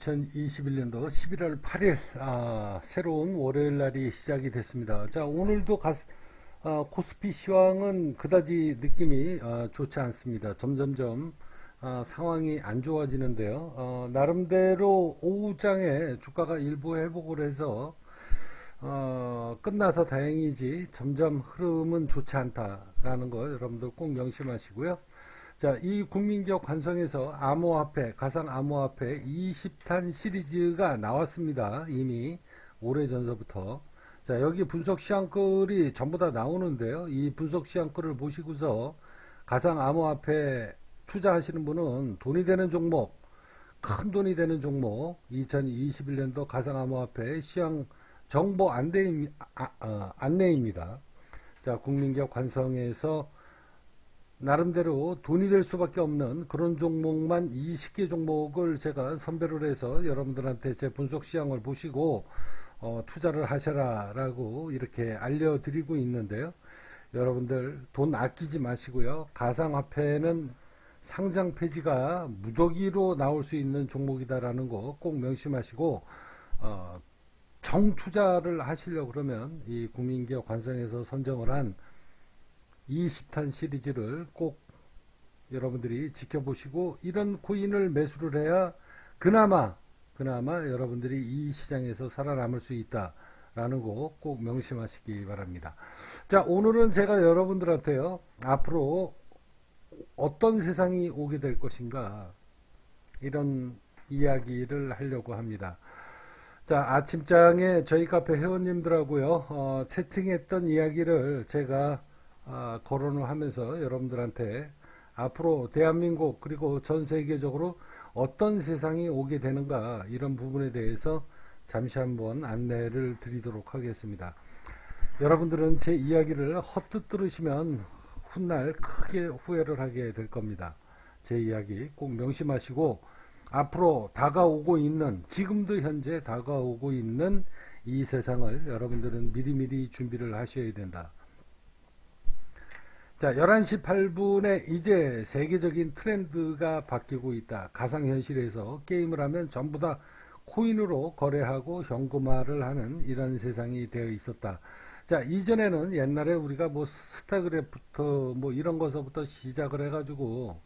2021년도 11월 8일 새로운 월요일 날이 시작이 됐습니다. 자, 오늘도 코스피 시황은 그다지 느낌이 좋지 않습니다. 점점점 상황이 안 좋아지는데요. 나름대로 오후장에 주가가 일부 회복을 해서 끝나서 다행이지 점점 흐름은 좋지 않다라는 거 여러분들 꼭 명심하시고요. 자, 이 국민기업 관성에서 암호화폐, 가상 암호화폐 20탄 시리즈가 나왔습니다. 이미 오래전서부터. 자, 여기 분석 시황글이 전부 다 나오는데요. 이 분석 시황글을 보시고서 가상 암호화폐 투자하시는 분은 돈이 되는 종목, 큰 돈이 되는 종목, 2021년도 가상 암호화폐 시황 정보 안내입니다. 자, 국민기업 관성에서 나름대로 돈이 될 수밖에 없는 그런 종목만 20개 종목을 제가 선별을 해서 여러분들한테 제 분석 시황을 보시고 투자를 하셔라 라고 이렇게 알려드리고 있는데요. 여러분들 돈 아끼지 마시고요. 가상화폐는 상장 폐지가 무더기로 나올 수 있는 종목이다라는 거 꼭 명심하시고 정투자를 하시려고 그러면 이 국민기업 관성에서 선정을 한 20탄 시리즈를 꼭 여러분들이 지켜보시고 이런 코인을 매수를 해야 그나마 여러분들이 이 시장에서 살아남을 수 있다라는 거 꼭 명심하시기 바랍니다. 자, 오늘은 제가 여러분들한테요, 앞으로 어떤 세상이 오게 될 것인가 이런 이야기를 하려고 합니다. 자, 아침장에 저희 카페 회원님들하고요 채팅했던 이야기를 제가 거론을 하면서 여러분들한테 앞으로 대한민국 그리고 전 세계적으로 어떤 세상이 오게 되는가 이런 부분에 대해서 잠시 한번 안내를 드리도록 하겠습니다. 여러분들은 제 이야기를 헛듣 들으시면 훗날 크게 후회를 하게 될 겁니다. 제 이야기 꼭 명심하시고 앞으로 다가오고 있는, 지금도 현재 다가오고 있는 이 세상을 여러분들은 미리미리 준비를 하셔야 된다. 자, 11시 8분에 이제 세계적인 트렌드가 바뀌고 있다. 가상현실에서 게임을 하면 전부 다 코인으로 거래하고 현금화를 하는 이런 세상이 되어 있었다. 자, 이전에는 옛날에 우리가 뭐 스타크래프트 뭐 이런 것서부터 시작을 해가지고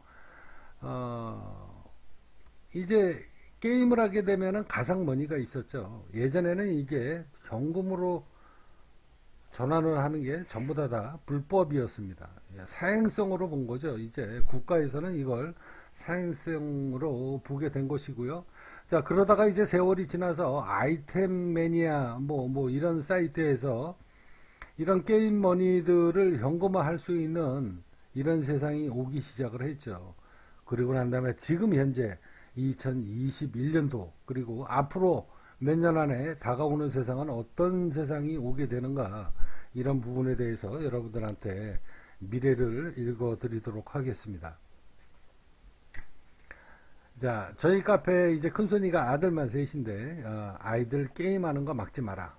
이제 게임을 하게 되면은 가상머니가 있었죠. 예전에는 이게 현금으로 전환을 하는 게 전부 다 불법이었습니다. 사행성으로 본 거죠. 이제 국가에서는 이걸 사행성으로 보게 된 것이고요. 자, 그러다가 이제 세월이 지나서 아이템 매니아 뭐 이런 사이트에서 이런 게임 머니들을 현금화 할 수 있는 이런 세상이 오기 시작을 했죠. 그리고 난 다음에 지금 현재 2021년도 그리고 앞으로 몇 년 안에 다가오는 세상은 어떤 세상이 오게 되는가 이런 부분에 대해서 여러분들한테 미래를 읽어 드리도록 하겠습니다. 자, 저희 카페 이제 큰손이가 아들만 셋인데 아이들 게임하는 거 막지 마라.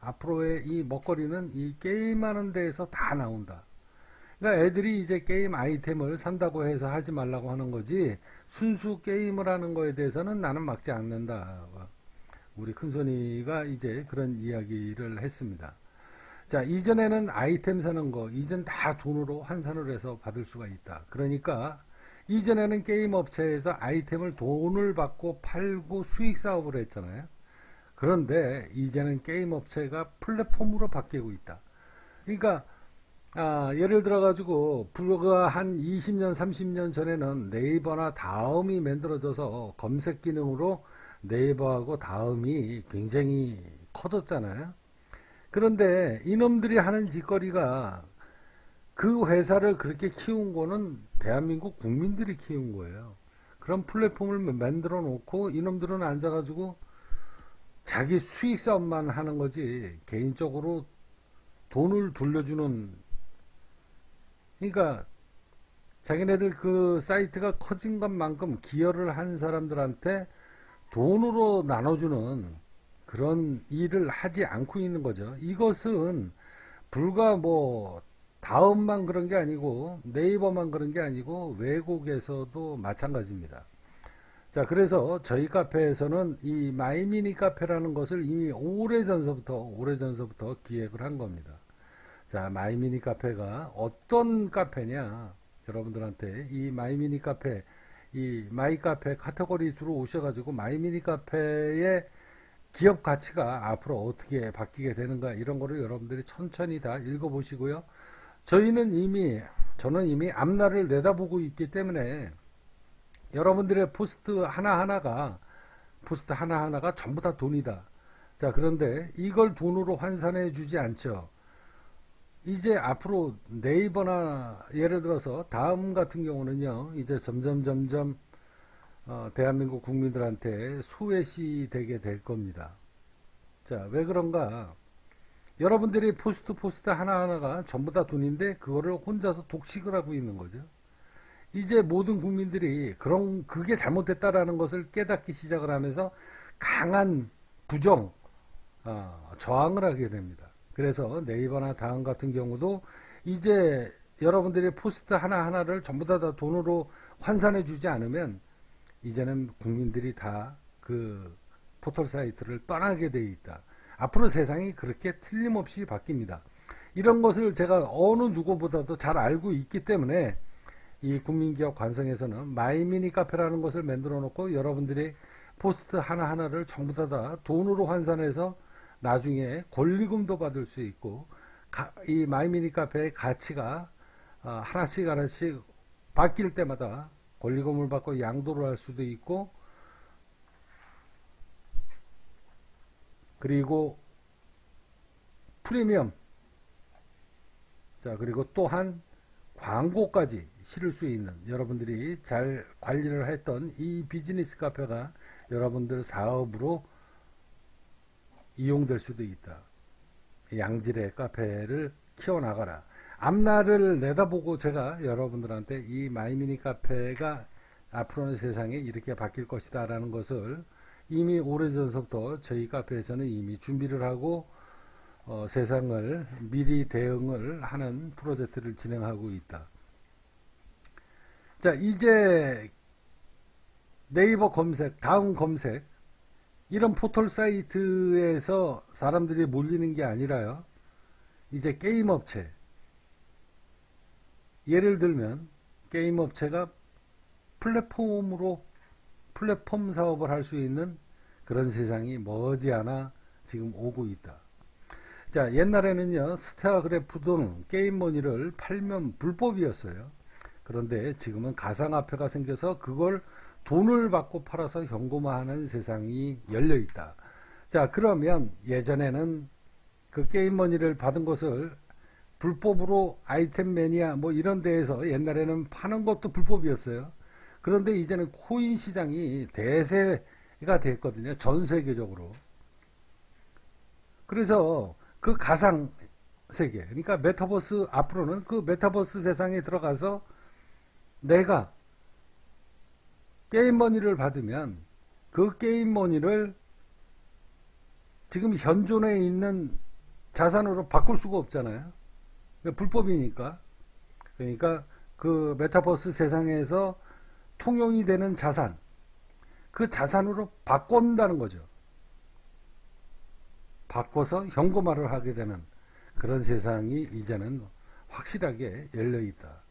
앞으로의 이 먹거리는 이 게임하는 데에서 다 나온다. 그러니까 애들이 이제 게임 아이템을 산다고 해서 하지 말라고 하는 거지 순수 게임을 하는 거에 대해서는 나는 막지 않는다. 우리 큰손이가 이제 그런 이야기를 했습니다. 자, 이전에는 아이템 사는 거 이젠 다 돈으로 환산을 해서 받을 수가 있다. 그러니까 이전에는 게임 업체에서 아이템을 돈을 받고 팔고 수익 사업을 했잖아요. 그런데 이제는 게임 업체가 플랫폼으로 바뀌고 있다. 그러니까 예를 들어 가지고 불과 한 20년 30년 전에는 네이버나 다음이 만들어져서 검색 기능으로 네이버하고 다음이 굉장히 커졌잖아요. 그런데 이놈들이 하는 짓거리가 그 회사를 그렇게 키운 거는 대한민국 국민들이 키운 거예요. 그런 플랫폼을 만들어 놓고 이놈들은 앉아 가지고 자기 수익 사업만 하는 거지 개인적으로 돈을 돌려주는, 그러니까 자기네들 그 사이트가 커진 것만큼 기여를 한 사람들한테 돈으로 나눠주는 그런 일을 하지 않고 있는 거죠. 이것은 불과 뭐 다음만 그런 게 아니고 네이버만 그런 게 아니고 외국에서도 마찬가지입니다. 자, 그래서 저희 카페에서는 이 마이미니 카페라는 것을 이미 오래전서부터 기획을 한 겁니다. 자, 마이미니 카페가 어떤 카페냐? 여러분들한테 이 마이미니 카페, 이 마이 카페 카테고리 들어오셔가지고 마이미니 카페의 기업 가치가 앞으로 어떻게 바뀌게 되는가 이런 거를 여러분들이 천천히 다 읽어보시고요. 저는 이미 앞날을 내다보고 있기 때문에 여러분들의 포스트 하나하나가 전부 다 돈이다. 자, 그런데 이걸 돈으로 환산해 주지 않죠. 이제 앞으로 네이버나 예를 들어서 다음 같은 경우는요, 이제 점점 대한민국 국민들한테 소외시 되게 될 겁니다. 자, 왜 그런가? 여러분들이 포스트 하나하나가 전부 다 돈인데 그거를 혼자서 독식을 하고 있는 거죠. 이제 모든 국민들이 그게 잘못됐다라는 것을 깨닫기 시작을 하면서 강한 저항을 하게 됩니다. 그래서 네이버나 다음 같은 경우도 이제 여러분들이 포스트 하나하나를 전부 다 돈으로 환산해 주지 않으면 이제는 국민들이 다 그 포털 사이트를 떠나게 돼 있다. 앞으로 세상이 그렇게 틀림없이 바뀝니다. 이런 것을 제가 어느 누구보다도 잘 알고 있기 때문에 이 국민기업 관성에서는 마이미니 카페라는 것을 만들어 놓고 여러분들이 포스트 하나하나를 전부 다 돈으로 환산해서 나중에 권리금도 받을 수 있고 이 마이미니 카페의 가치가 하나씩 바뀔 때마다 권리금을 받고 양도를 할 수도 있고, 그리고 프리미엄, 자, 그리고 또한 광고까지 실을 수 있는, 여러분들이 잘 관리를 했던 이 비즈니스 카페가 여러분들 사업으로 이용될 수도 있다. 양질의 카페를 키워나가라. 앞날을 내다보고 제가 여러분들한테 이 마이미니 카페가 앞으로는 세상에 이렇게 바뀔 것이다 라는 것을 이미 오래전서부터 저희 카페에서는 이미 준비를 하고 세상을 미리 대응을 하는 프로젝트를 진행하고 있다. 자, 이제 네이버 검색, 다음 검색, 이런 포털 사이트에서 사람들이 몰리는 게 아니라요, 이제 게임 업체, 예를 들면 게임 업체가 플랫폼 사업을 할 수 있는 그런 세상이 머지않아 지금 오고 있다. 자, 옛날에는요, 스타크래프트 등 게임머니를 팔면 불법이었어요. 그런데 지금은 가상화폐가 생겨서 그걸 돈을 받고 팔아서 현금화하는 세상이 열려 있다. 자, 그러면 예전에는 그 게임머니를 받은 것을 불법으로 아이템 매니아 뭐 이런 데에서 옛날에는 파는 것도 불법이었어요. 그런데 이제는 코인 시장이 대세가 됐거든요. 전 세계적으로. 그래서 그 가상 세계, 그러니까 메타버스, 앞으로는 그 메타버스 세상에 들어가서 내가 게임머니를 받으면 그 게임머니를 지금 현존에 있는 자산으로 바꿀 수가 없잖아요. 불법이니까. 그러니까 그 메타버스 세상에서 통용이 되는 자산, 그 자산으로 바꾼다는 거죠. 바꿔서 현금화를 하게 되는 그런 세상이 이제는 확실하게 열려 있다.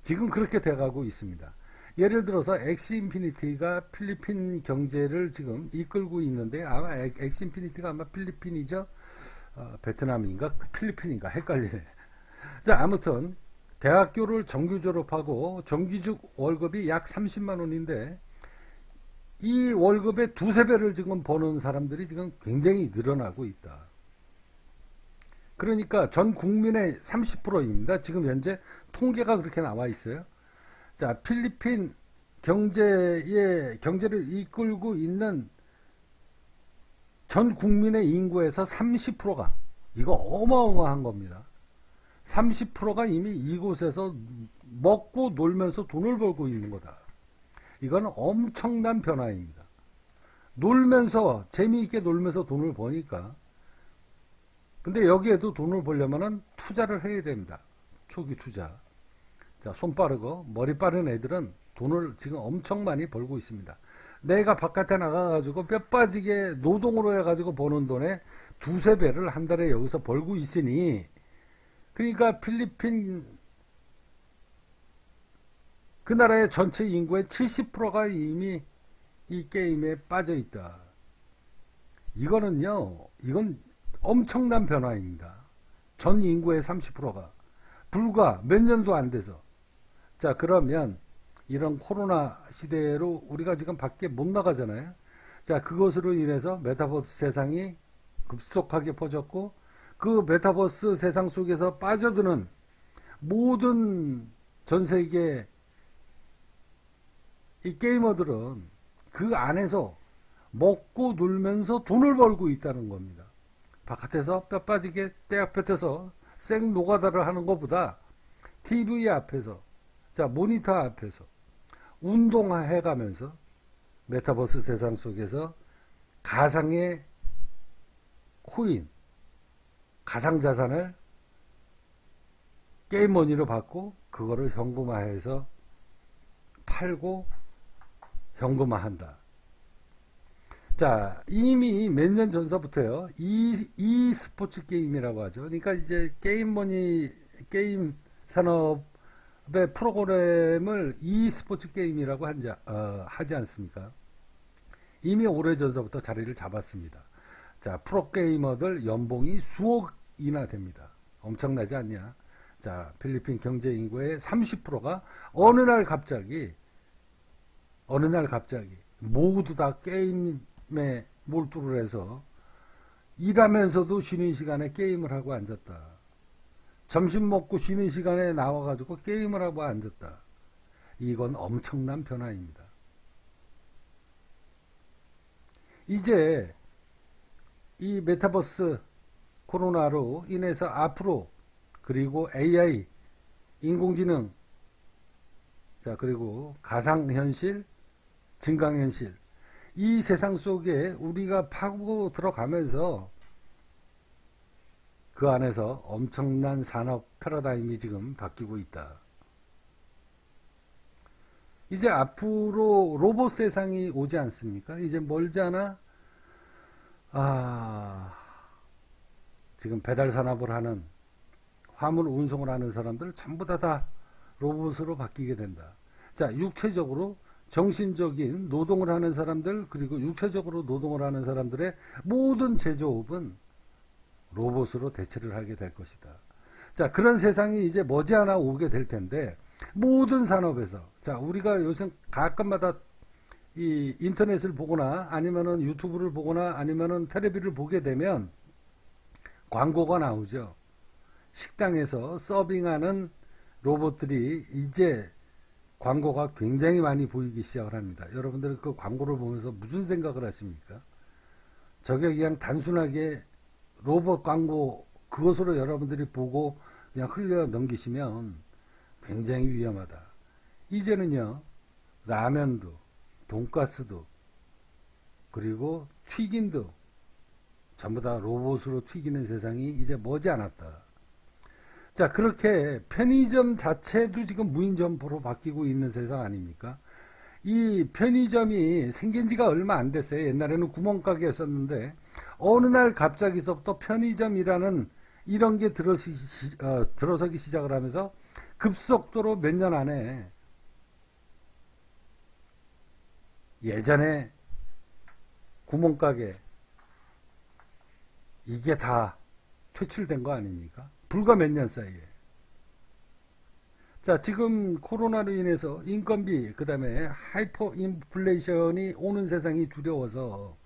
지금 그렇게 돼가고 있습니다. 예를 들어서 엑스인피니티가 필리핀 경제를 지금 이끌고 있는데, 아마 엑스인피니티가 아마 필리핀이죠. 베트남인가 필리핀인가 헷갈리네. 자, 아무튼 대학교를 정규 졸업하고 정규직 월급이 약 30만 원인데 이 월급의 두세 배를 지금 버는 사람들이 지금 굉장히 늘어나고 있다. 그러니까 전 국민의 30%입니다. 지금 현재 통계가 그렇게 나와 있어요. 자, 필리핀 경제를 이끌고 있는 전 국민의 인구에서 30%가, 이거 어마어마한 겁니다. 30%가 이미 이곳에서 먹고 놀면서 돈을 벌고 있는 거다. 이건 엄청난 변화입니다. 재미있게 놀면서 돈을 버니까. 근데 여기에도 돈을 벌려면은 투자를 해야 됩니다. 초기 투자. 자, 손 빠르고 머리 빠른 애들은 돈을 지금 엄청 많이 벌고 있습니다. 내가 바깥에 나가가지고 뼈 빠지게 노동으로 해가지고 버는 돈의 두세 배를 한 달에 여기서 벌고 있으니, 그러니까 필리핀 그 나라의 전체 인구의 70%가 이미 이 게임에 빠져 있다. 이건 엄청난 변화입니다. 전 인구의 30%가 불과 몇 년도 안 돼서. 자, 그러면 이런 코로나 시대로 우리가 지금 밖에 못 나가잖아요. 자, 그것으로 인해서 메타버스 세상이 급속하게 퍼졌고, 그 메타버스 세상 속에서 빠져드는 모든 전 세계 이 게이머들은 그 안에서 먹고 놀면서 돈을 벌고 있다는 겁니다. 바깥에서 뼈 빠지게 때 앞에서 생 노가다를 하는 것보다 TV 앞에서, 자, 모니터 앞에서 운동해 가면서 메타버스 세상 속에서 가상의 코인, 가상자산을 게임머니로 받고 그거를 현금화해서 팔고 현금화한다. 자, 이미 몇 년 전서부터요, 이 스포츠 게임이라고 하죠. 그러니까 이제 게임 산업의 프로그램을 이 스포츠 게임이라고 하지 않습니까? 이미 오래전서부터 자리를 잡았습니다. 자, 프로게이머들 연봉이 수억이나 됩니다. 엄청나지 않냐? 자, 필리핀 경제 인구의 30%가 어느 날 갑자기 모두 다 게임에 몰두를 해서 일하면서도 쉬는 시간에 게임을 하고 앉았다. 점심 먹고 쉬는 시간에 나와가지고 게임을 하고 앉았다. 이건 엄청난 변화입니다. 이제 이 메타버스 코로나로 인해서 앞으로, 그리고 AI, 인공지능, 자, 그리고 가상현실, 증강현실, 이 세상 속에 우리가 파고 들어가면서 그 안에서 엄청난 산업 패러다임이 지금 바뀌고 있다. 이제 앞으로 로봇 세상이 오지 않습니까? 이제 멀지 않아 지금 배달 산업을 하는, 화물 운송을 하는 사람들 전부 다 로봇으로 바뀌게 된다. 자, 육체적으로 정신적인 노동을 하는 사람들, 그리고 육체적으로 노동을 하는 사람들의 모든 제조업은 로봇으로 대체를 하게 될 것이다. 자, 그런 세상이 이제 머지않아 오게 될 텐데, 모든 산업에서, 자, 우리가 요즘 가끔마다 이 인터넷을 보거나 아니면은 유튜브를 보거나 아니면은 텔레비를 보게 되면 광고가 나오죠. 식당에서 서빙하는 로봇들이 이제 광고가 굉장히 많이 보이기 시작을 합니다. 여러분들 그 광고를 보면서 무슨 생각을 하십니까? 저게 그냥 단순하게 로봇 광고, 그것으로 여러분들이 보고 그냥 흘려 넘기시면 굉장히 위험하다. 이제는요, 라면도, 돈가스도, 그리고 튀김도 전부 다 로봇으로 튀기는 세상이 이제 머지않았다. 자, 그렇게 편의점 자체도 지금 무인점포로 바뀌고 있는 세상 아닙니까? 이 편의점이 생긴 지가 얼마 안 됐어요. 옛날에는 구멍가게였었는데 어느 날 갑자기서부터 편의점이라는 이런 게 들어서기 시작을 하면서 급속도로 몇 년 안에, 예전에 구멍가게 이게 다 퇴출된 거 아닙니까? 불과 몇 년 사이에. 자, 지금 코로나로 인해서 인건비, 그 다음에 하이퍼 인플레이션이 오는 세상이 두려워서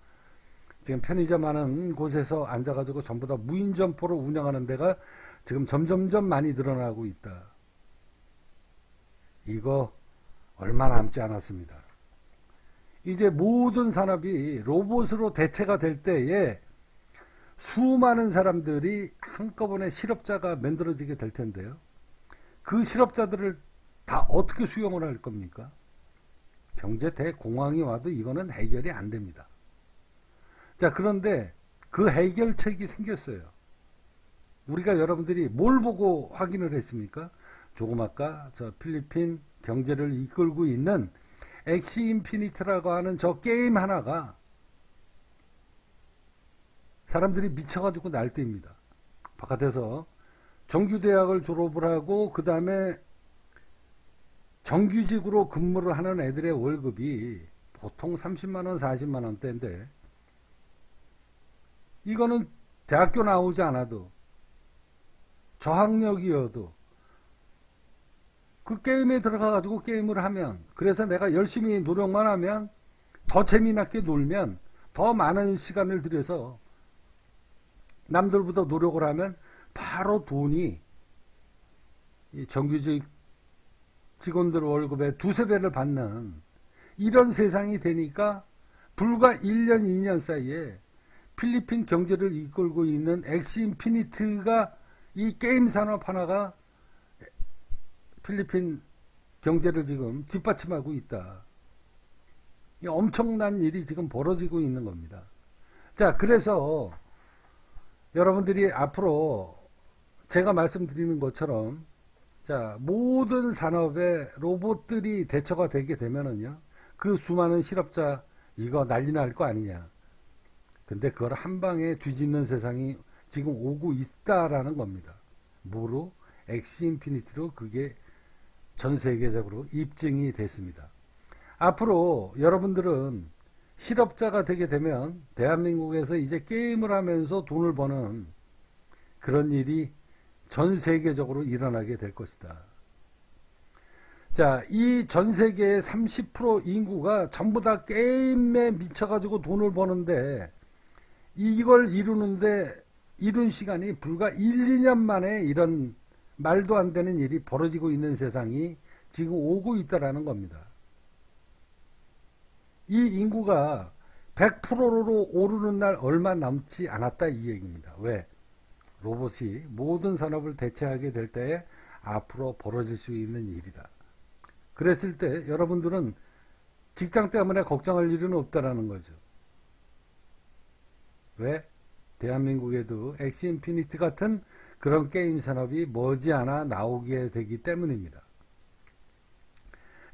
지금 편의점 하는 곳에서 앉아가지고 전부 다 무인점포로 운영하는 데가 지금 점점점 많이 늘어나고 있다. 이거 얼마 남지 않았습니다. 이제 모든 산업이 로봇으로 대체가 될 때에 수많은 사람들이 한꺼번에 실업자가 만들어지게 될 텐데요. 그 실업자들을 다 어떻게 수용을 할 겁니까? 경제 대공황이 와도 이거는 해결이 안 됩니다. 자, 그런데 그 해결책이 생겼어요. 우리가 여러분들이 뭘 보고 확인을 했습니까? 조금 아까 저 필리핀 경제를 이끌고 있는 엑시 인피니트라고 하는 저 게임 하나가 사람들이 미쳐가지고 날뛰입니다. 바깥에서 정규대학을 졸업을 하고 그 다음에 정규직으로 근무를 하는 애들의 월급이 보통 30만원 40만원대인데 이거는 대학교 나오지 않아도 저학력이어도 그 게임에 들어가 가지고 게임을 하면, 그래서 내가 열심히 노력만 하면, 더 재미나게 놀면, 더 많은 시간을 들여서 남들보다 노력을 하면 바로 돈이 정규직 직원들 월급의 두세 배를 받는 이런 세상이 되니까 불과 1년 2년 사이에 필리핀 경제를 이끌고 있는 엑시 인피니트가 이 게임 산업 하나가 필리핀 경제를 지금 뒷받침하고 있다. 이 엄청난 일이 지금 벌어지고 있는 겁니다. 자, 그래서 여러분들이 앞으로 제가 말씀드리는 것처럼 자, 모든 산업에 로봇들이 대처가 되게 되면은요, 그 수많은 실업자 이거 난리 날 거 아니냐. 근데 그걸 한 방에 뒤집는 세상이 지금 오고 있다라는 겁니다. 뭐로? 엑시 인피니티로 그게 전 세계적으로 입증이 됐습니다. 앞으로 여러분들은 실업자가 되게 되면 대한민국에서 이제 게임을 하면서 돈을 버는 그런 일이 전 세계적으로 일어나게 될 것이다. 자, 이 전 세계의 30% 인구가 전부 다 게임에 미쳐가지고 돈을 버는데 이걸 이룬 시간이 불과 1, 2년 만에 이런 말도 안 되는 일이 벌어지고 있는 세상이 지금 오고 있다라는 겁니다. 이 인구가 100%로 오르는 날 얼마 남지 않았다 이 얘기입니다. 왜? 로봇이 모든 산업을 대체하게 될 때에 앞으로 벌어질 수 있는 일이다. 그랬을 때 여러분들은 직장 때문에 걱정할 일은 없다라는 거죠. 왜? 대한민국에도 엑시 인피니티 같은 그런 게임 산업이 머지않아 나오게 되기 때문입니다.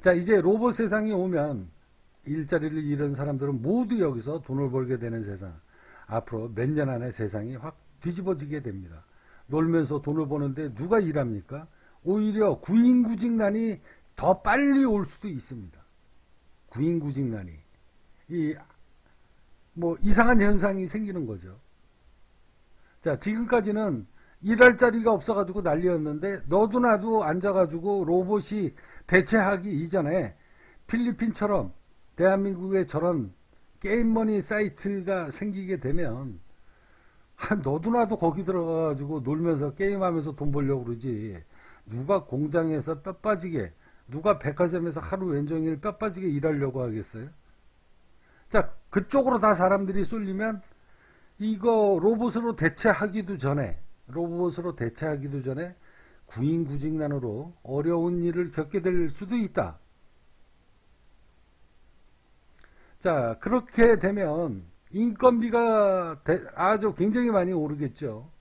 자, 이제 로봇 세상이 오면 일자리를 잃은 사람들은 모두 여기서 돈을 벌게 되는 세상. 앞으로 몇 년 안에 세상이 확 뒤집어지게 됩니다. 놀면서 돈을 버는데 누가 일합니까? 오히려 구인구직난이 더 빨리 올 수도 있습니다. 구인구직난이. 이상한 현상이 생기는 거죠. 자, 지금까지는 일할 자리가 없어가지고 난리였는데 너도 나도 앉아가지고 로봇이 대체하기 이전에 필리핀처럼 대한민국에 저런 게임머니 사이트가 생기게 되면 너도 나도 거기 들어가가지고 놀면서 게임하면서 돈 벌려고 그러지. 누가 공장에서 뼈 빠지게, 누가 백화점에서 하루 왼종일 뼈 빠지게 일하려고 하겠어요? 자, 그쪽으로 다 사람들이 쏠리면 이거 로봇으로 대체하기도 전에 구인구직난으로 어려운 일을 겪게 될 수도 있다. 자, 그렇게 되면 인건비가 아주 굉장히 많이 오르겠죠.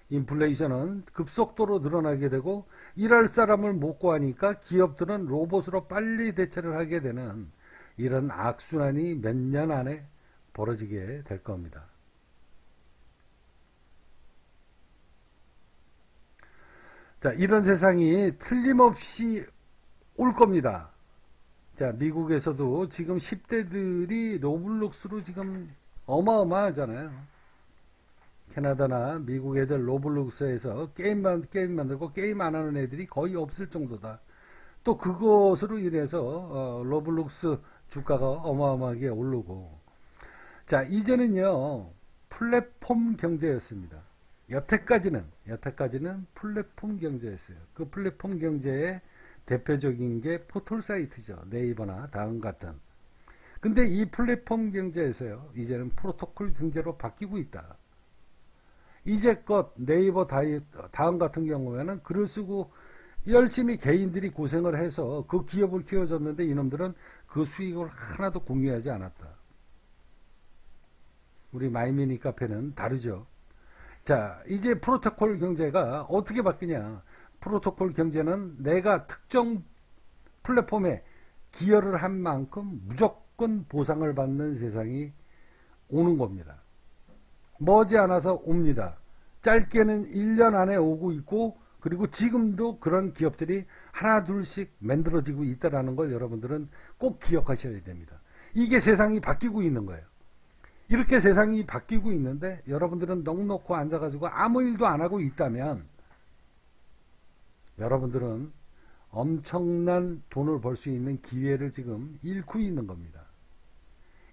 인플레이션은 급속도로 늘어나게 되고 일할 사람을 못 구하니까 기업들은 로봇으로 빨리 대체를 하게 되는 이런 악순환이 몇 년 안에 벌어지게 될 겁니다. 자, 이런 세상이 틀림없이 올 겁니다. 자, 미국에서도 지금 10대들이 로블록스로 지금 어마어마하잖아요. 캐나다나 미국 애들 로블록스에서 게임 만들고 게임 안 하는 애들이 거의 없을 정도다. 또 그것으로 인해서 로블록스 주가가 어마어마하게 오르고. 자, 이제는요 플랫폼 경제였습니다. 여태까지는 플랫폼 경제였어요. 그 플랫폼 경제의 대표적인 게 포털 사이트죠. 네이버나 다음 같은. 근데 이 플랫폼 경제에서요, 이제는 프로토콜 경제로 바뀌고 있다. 이제껏 네이버 다음 같은 경우에는 글을 쓰고 열심히 개인들이 고생을 해서 그 기업을 키워줬는데 이놈들은 그 수익을 하나도 공유하지 않았다. 우리 마이미니 카페는 다르죠. 자, 이제 프로토콜 경제가 어떻게 바뀌냐. 프로토콜 경제는 내가 특정 플랫폼에 기여를 한 만큼 무조건 보상을 받는 세상이 오는 겁니다. 머지않아서 옵니다. 짧게는 1년 안에 오고 있고, 그리고 지금도 그런 기업들이 하나 둘씩 만들어지고 있다는 걸 여러분들은 꼭 기억하셔야 됩니다. 이게 세상이 바뀌고 있는 거예요. 이렇게 세상이 바뀌고 있는데 여러분들은 넋놓고 앉아가지고 아무 일도 안 하고 있다면 여러분들은 엄청난 돈을 벌 수 있는 기회를 지금 잃고 있는 겁니다.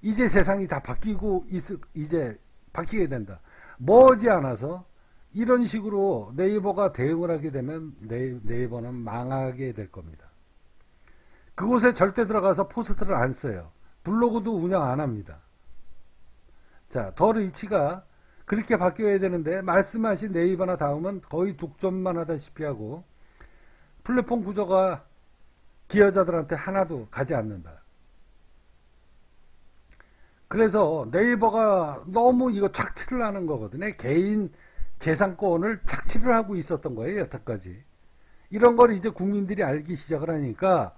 이제 세상이 다 바뀌고 이제 바뀌게 된다. 머지않아서 이런 식으로 네이버가 대응을 하게 되면 네이버는 망하게 될 겁니다. 그곳에 절대 들어가서 포스트를 안 써요. 블로그도 운영 안 합니다. 자, 더 리치가 그렇게 바뀌어야 되는데 말씀하신 네이버나 다음은 거의 독점만 하다시피 하고 플랫폼 구조가 기여자들한테 하나도 가지 않는다. 그래서 네이버가 너무 이거 착취를 하는 거거든요. 개인 재산권을 착취를 하고 있었던 거예요, 여태까지. 이런 걸 이제 국민들이 알기 시작을 하니까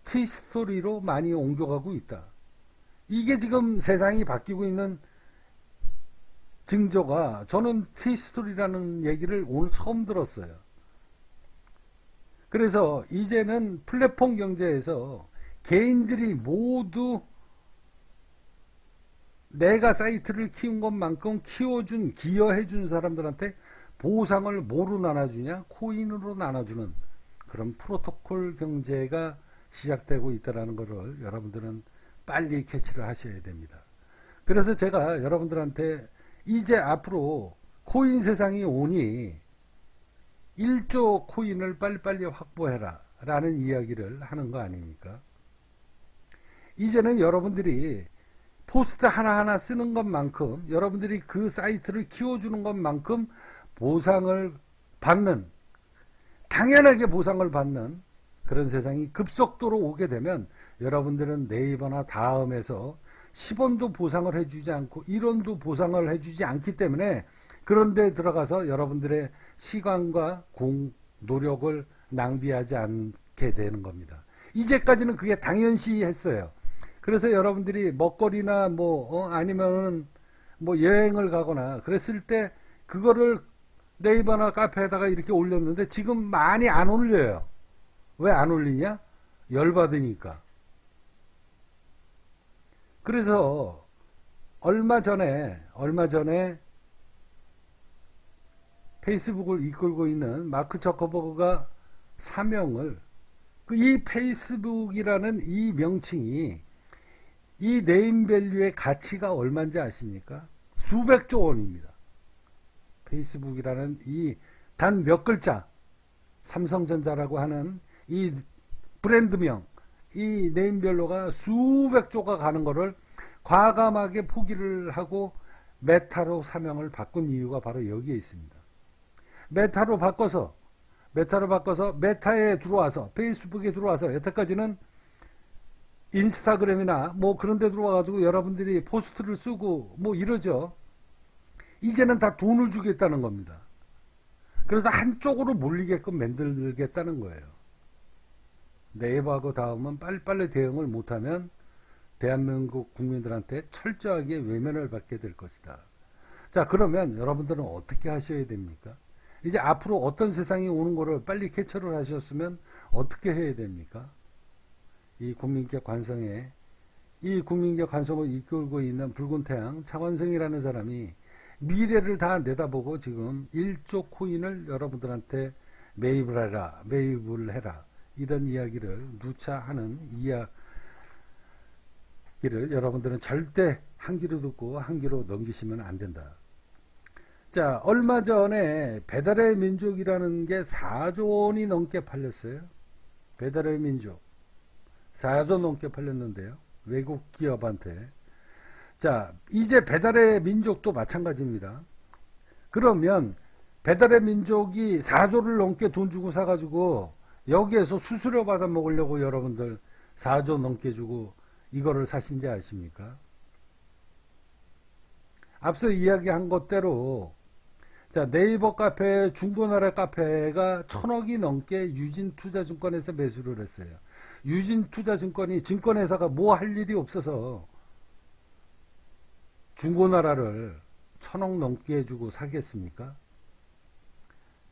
티스토리로 많이 옮겨가고 있다. 이게 지금 세상이 바뀌고 있는 징조가, 저는 티스토리라는 얘기를 오늘 처음 들었어요. 그래서 이제는 플랫폼 경제에서 개인들이 모두 내가 사이트를 키운 것만큼 키워준, 기여해준 사람들한테 보상을 뭐로 나눠주냐? 코인으로 나눠주는 그런 프로토콜 경제가 시작되고 있다는 것을 여러분들은 빨리 캐치를 하셔야 됩니다. 그래서 제가 여러분들한테 이제 앞으로 코인 세상이 오니 1조 코인을 빨리빨리 확보해라 라는 이야기를 하는 거 아닙니까? 이제는 여러분들이 포스트 하나하나 쓰는 것만큼, 여러분들이 그 사이트를 키워주는 것만큼 보상을 받는, 당연하게 보상을 받는 그런 세상이 급속도로 오게 되면 여러분들은 네이버나 다음에서 10원도 보상을 해주지 않고 1원도 보상을 해주지 않기 때문에 그런 데 들어가서 여러분들의 시간과 노력을 낭비하지 않게 되는 겁니다. 이제까지는 그게 당연시 했어요. 그래서 여러분들이 먹거리나 아니면은 여행을 가거나 그랬을 때 그거를 네이버나 카페에다가 이렇게 올렸는데 지금 많이 안 올려요. 왜 안 올리냐? 열받으니까. 그래서 얼마 전에 페이스북을 이끌고 있는 마크 저커버그가 사명을, 이 페이스북이라는 이 명칭이 이 네임밸류의 가치가 얼마인지 아십니까? 수백조 원입니다. 페이스북이라는 이 단 몇 글자, 삼성전자라고 하는 이 브랜드명, 이 네임밸류가 수백조가 가는 거를 과감하게 포기를 하고 메타로 사명을 바꾼 이유가 바로 여기에 있습니다. 메타로 바꿔서 메타에 들어와서, 페이스북에 들어와서, 여태까지는 인스타그램이나 그런 데 들어와가지고 여러분들이 포스트를 쓰고 이러죠. 이제는 다 돈을 주겠다는 겁니다. 그래서 한쪽으로 몰리게끔 만들겠다는 거예요. 네이버하고 다음은 빨리빨리 대응을 못하면 대한민국 국민들한테 철저하게 외면을 받게 될 것이다. 자, 그러면 여러분들은 어떻게 하셔야 됩니까? 이제 앞으로 어떤 세상이 오는 거를 빨리 캐처를 하셨으면 어떻게 해야 됩니까? 이 국민격 관성을 이끌고 있는 붉은 태양 차관성이라는 사람이 미래를 다 내다보고 지금 1조 코인을 여러분들한테 매입을 해라. 이런 이야기를 누차 하는 이야기를 여러분들은 절대 한 귀로 듣고 한 귀로 넘기시면 안 된다. 자, 얼마 전에 배달의 민족이라는 게 4조 원이 넘게 팔렸어요. 배달의 민족 4조 넘게 팔렸는데요. 외국 기업한테. 자, 이제 배달의 민족도 마찬가지입니다. 그러면 배달의 민족이 4조를 넘게 돈 주고 사가지고 여기에서 수수료 받아 먹으려고 여러분들 4조 넘게 주고 이거를 사신지 아십니까? 앞서 이야기한 것대로, 자, 네이버 카페, 중고나라 카페가 1,000억이 넘게 유진투자증권에서 매수를 했어요. 유진투자증권이 증권회사가 뭐 할 일이 없어서 중고나라를 1,000억 넘게 해주고 사겠습니까?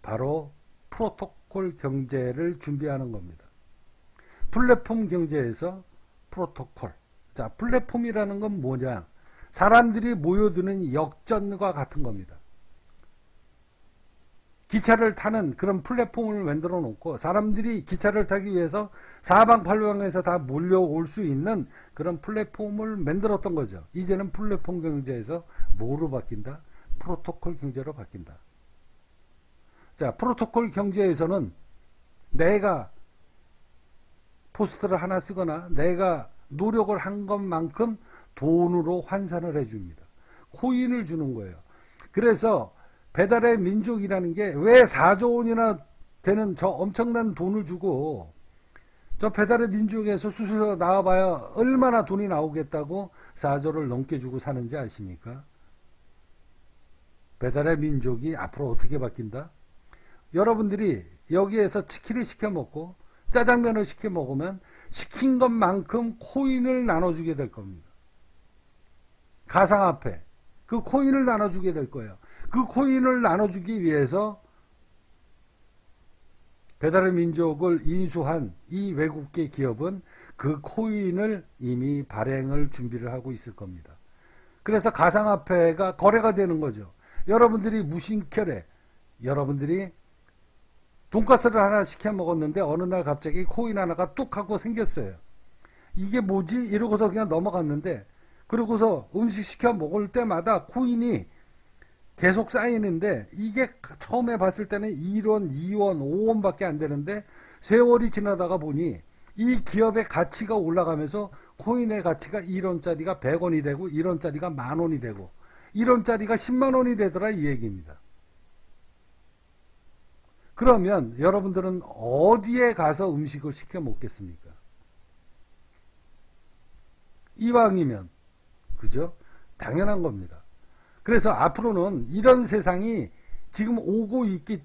바로 프로토콜 경제를 준비하는 겁니다. 플랫폼 경제에서 프로토콜. 자, 플랫폼이라는 건 뭐냐? 사람들이 모여드는 역전과 같은 겁니다. 기차를 타는 그런 플랫폼을 만들어 놓고 사람들이 기차를 타기 위해서 사방팔방에서 다 몰려올 수 있는 그런 플랫폼을 만들었던 거죠. 이제는 플랫폼 경제에서 뭐로 바뀐다? 프로토콜 경제로 바뀐다. 자, 프로토콜 경제에서는 내가 포스트를 하나 쓰거나 내가 노력을 한 것만큼 돈으로 환산을 해줍니다. 코인을 주는 거예요. 그래서 배달의 민족이라는 게 왜 4조 원이나 되는 저 엄청난 돈을 주고 저 배달의 민족에서 수수료 나와봐야 얼마나 돈이 나오겠다고 4조를 넘게 주고 사는지 아십니까? 배달의 민족이 앞으로 어떻게 바뀐다? 여러분들이 여기에서 치킨을 시켜 먹고 짜장면을 시켜 먹으면 시킨 것만큼 코인을 나눠주게 될 겁니다. 가상화폐. 그 코인을 나눠주게 될 거예요. 그 코인을 나눠주기 위해서 배달의 민족을 인수한 이 외국계 기업은 그 코인을 이미 발행을 준비를 하고 있을 겁니다. 그래서 가상화폐가 거래가 되는 거죠. 여러분들이 무심결에 여러분들이 돈가스를 하나 시켜 먹었는데 어느 날 갑자기 코인 하나가 뚝 하고 생겼어요. 이게 뭐지? 이러고서 그냥 넘어갔는데 그러고서 음식 시켜 먹을 때마다 코인이 계속 쌓이는데 이게 처음에 봤을 때는 1원, 2원, 5원 밖에 안 되는데 세월이 지나다가 보니 이 기업의 가치가 올라가면서 코인의 가치가 1원짜리가 100원이 되고 1원짜리가 10,000원이 되고 1원짜리가 100,000원이 되더라 이 얘기입니다. 그러면 여러분들은 어디에 가서 음식을 시켜 먹겠습니까? 이왕이면 그죠? 당연한 겁니다. 그래서 앞으로는 이런 세상이 지금 오고 있기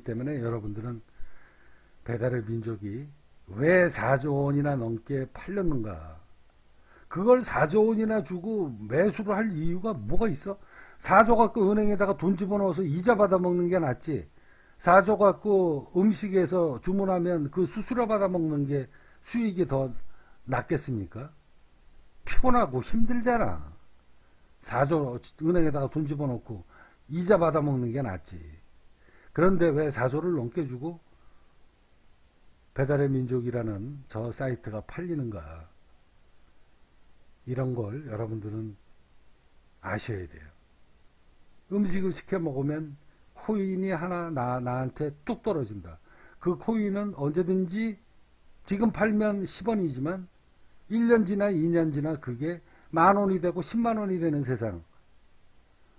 때문에 여러분들은 배달의 민족이 왜 4조 원이나 넘게 팔렸는가? 그걸 4조 원이나 주고 매수를 할 이유가 뭐가 있어? 4조 갖고 은행에다가 돈 집어넣어서 이자 받아 먹는 게 낫지. 4조 갖고 음식에서 주문하면 그 수수료 받아 먹는 게 수익이 더 낫겠습니까? 피곤하고 힘들잖아. 4조 은행에다가 돈 집어넣고 이자 받아 먹는 게 낫지. 그런데 왜 4조를 넘게 주고 배달의 민족이라는 저 사이트가 팔리는가? 이런 걸 여러분들은 아셔야 돼요. 음식을 시켜 먹으면 코인이 하나 나한테 뚝 떨어진다. 그 코인은 언제든지 지금 팔면 10원이지만 1년 지나 2년 지나 그게 10,000원이 되고 100,000원이 되는 세상.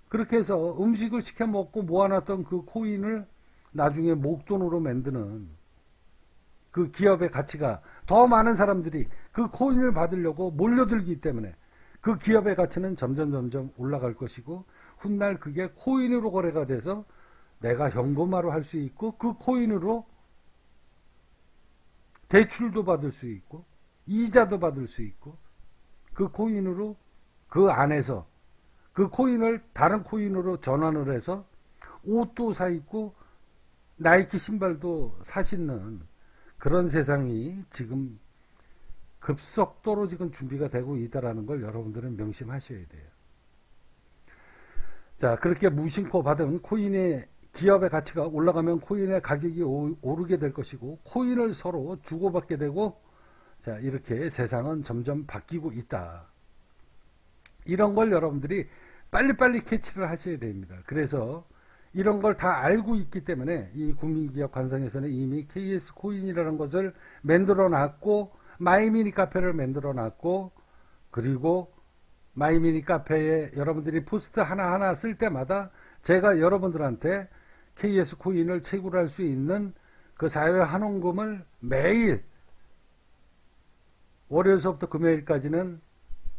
그렇게 해서 음식을 시켜 먹고 모아놨던 그 코인을 나중에 목돈으로 만드는 그 기업의 가치가 더 많은 사람들이 그 코인을 받으려고 몰려들기 때문에 그 기업의 가치는 점점 올라갈 것이고 훗날 그게 코인으로 거래가 돼서 내가 현금화로 할 수 있고 그 코인으로 대출도 받을 수 있고 이자도 받을 수 있고 그 코인으로 그 안에서 그 코인을 다른 코인으로 전환을 해서 옷도 사 입고 나이키 신발도 사 신는 그런 세상이 지금 급속도로 지금 준비가 되고 있다는 걸 여러분들은 명심하셔야 돼요. 자, 그렇게 무심코 받은 코인의 기업의 가치가 올라가면 코인의 가격이 오르게 될 것이고 코인을 서로 주고받게 되고 자, 이렇게 세상은 점점 바뀌고 있다. 이런 걸 여러분들이 빨리빨리 캐치를 하셔야 됩니다. 그래서 이런 걸 다 알고 있기 때문에 이 국민기업 관성에서는 이미 KS 코인이라는 것을 만들어 놨고 마이미니 카페를 만들어 놨고 그리고 마이미니 카페에 여러분들이 포스트 하나하나 쓸 때마다 제가 여러분들한테 KS 코인을 채굴할 수 있는 그 사회 환원금을 매일 월요일서부터 금요일까지는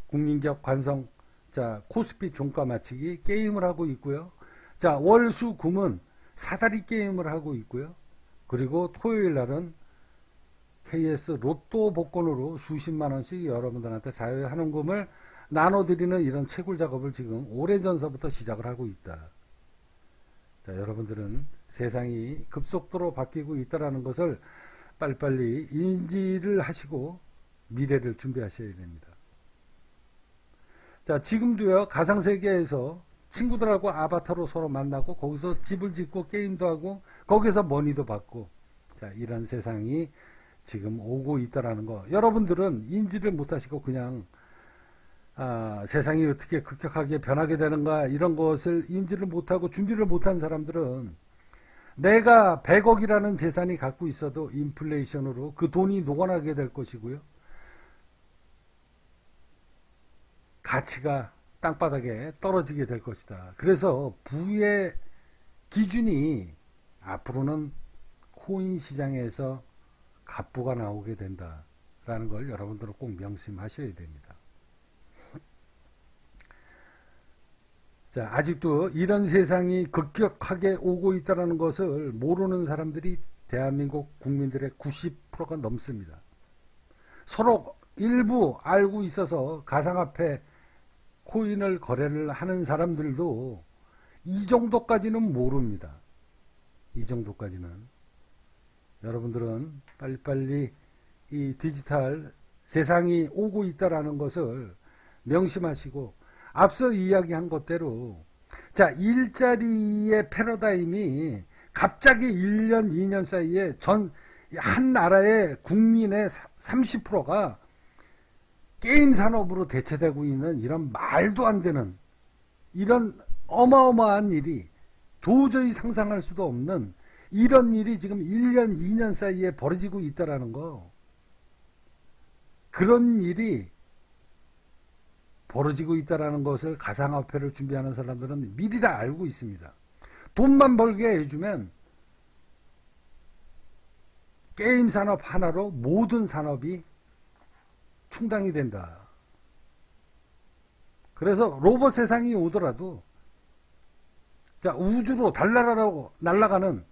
국민기업 관성 자 코스피 종가 맞추기 게임을 하고 있고요. 자 월수금은 사다리 게임을 하고 있고요. 그리고 토요일 날은 KS 로또 복권으로 수십만 원씩 여러분들한테 사회 한원금을 나눠드리는 이런 채굴 작업을 지금 오래전서부터 시작을 하고 있다. 자, 여러분들은 세상이 급속도로 바뀌고 있다는 것을 빨리빨리 인지를 하시고 미래를 준비하셔야 됩니다. 자, 지금도요, 가상세계에서 친구들하고 아바타로 서로 만나고 거기서 집을 짓고 게임도 하고 거기서 머니도 받고, 자, 이런 세상이 지금 오고 있다라는 거, 여러분들은 인지를 못하시고 그냥 세상이 어떻게 급격하게 변하게 되는가 이런 것을 인지를 못하고 준비를 못한 사람들은 내가 100억이라는 재산이 갖고 있어도 인플레이션으로 그 돈이 녹아나게 될 것이고요, 가치가 땅바닥에 떨어지게 될 것이다. 그래서 부의 기준이 앞으로는 코인 시장에서 갑부가 나오게 된다라는 걸 여러분들은 꼭 명심하셔야 됩니다. 자, 아직도 이런 세상이 급격하게 오고 있다는 것을 모르는 사람들이 대한민국 국민들의 90%가 넘습니다. 서로 일부 알고 있어서 가상화폐 코인을 거래를 하는 사람들도 이 정도까지는 모릅니다. 이 정도까지는. 여러분들은 빨리빨리 이 디지털 세상이 오고 있다는 것을 명심하시고, 앞서 이야기한 것대로, 자, 일자리의 패러다임이 갑자기 1년, 2년 사이에 한 나라의 국민의 30%가 게임 산업으로 대체되고 있는 이런 말도 안 되는 이런 어마어마한 일이, 도저히 상상할 수도 없는 이런 일이 지금 1년, 2년 사이에 벌어지고 있다는 거, 그런 일이 벌어지고 있다는 것을 가상화폐를 준비하는 사람들은 미리 다 알고 있습니다. 돈만 벌게 해주면 게임 산업 하나로 모든 산업이 충당이 된다. 그래서 로봇 세상이 오더라도, 자, 우주로 달나라로 날아가는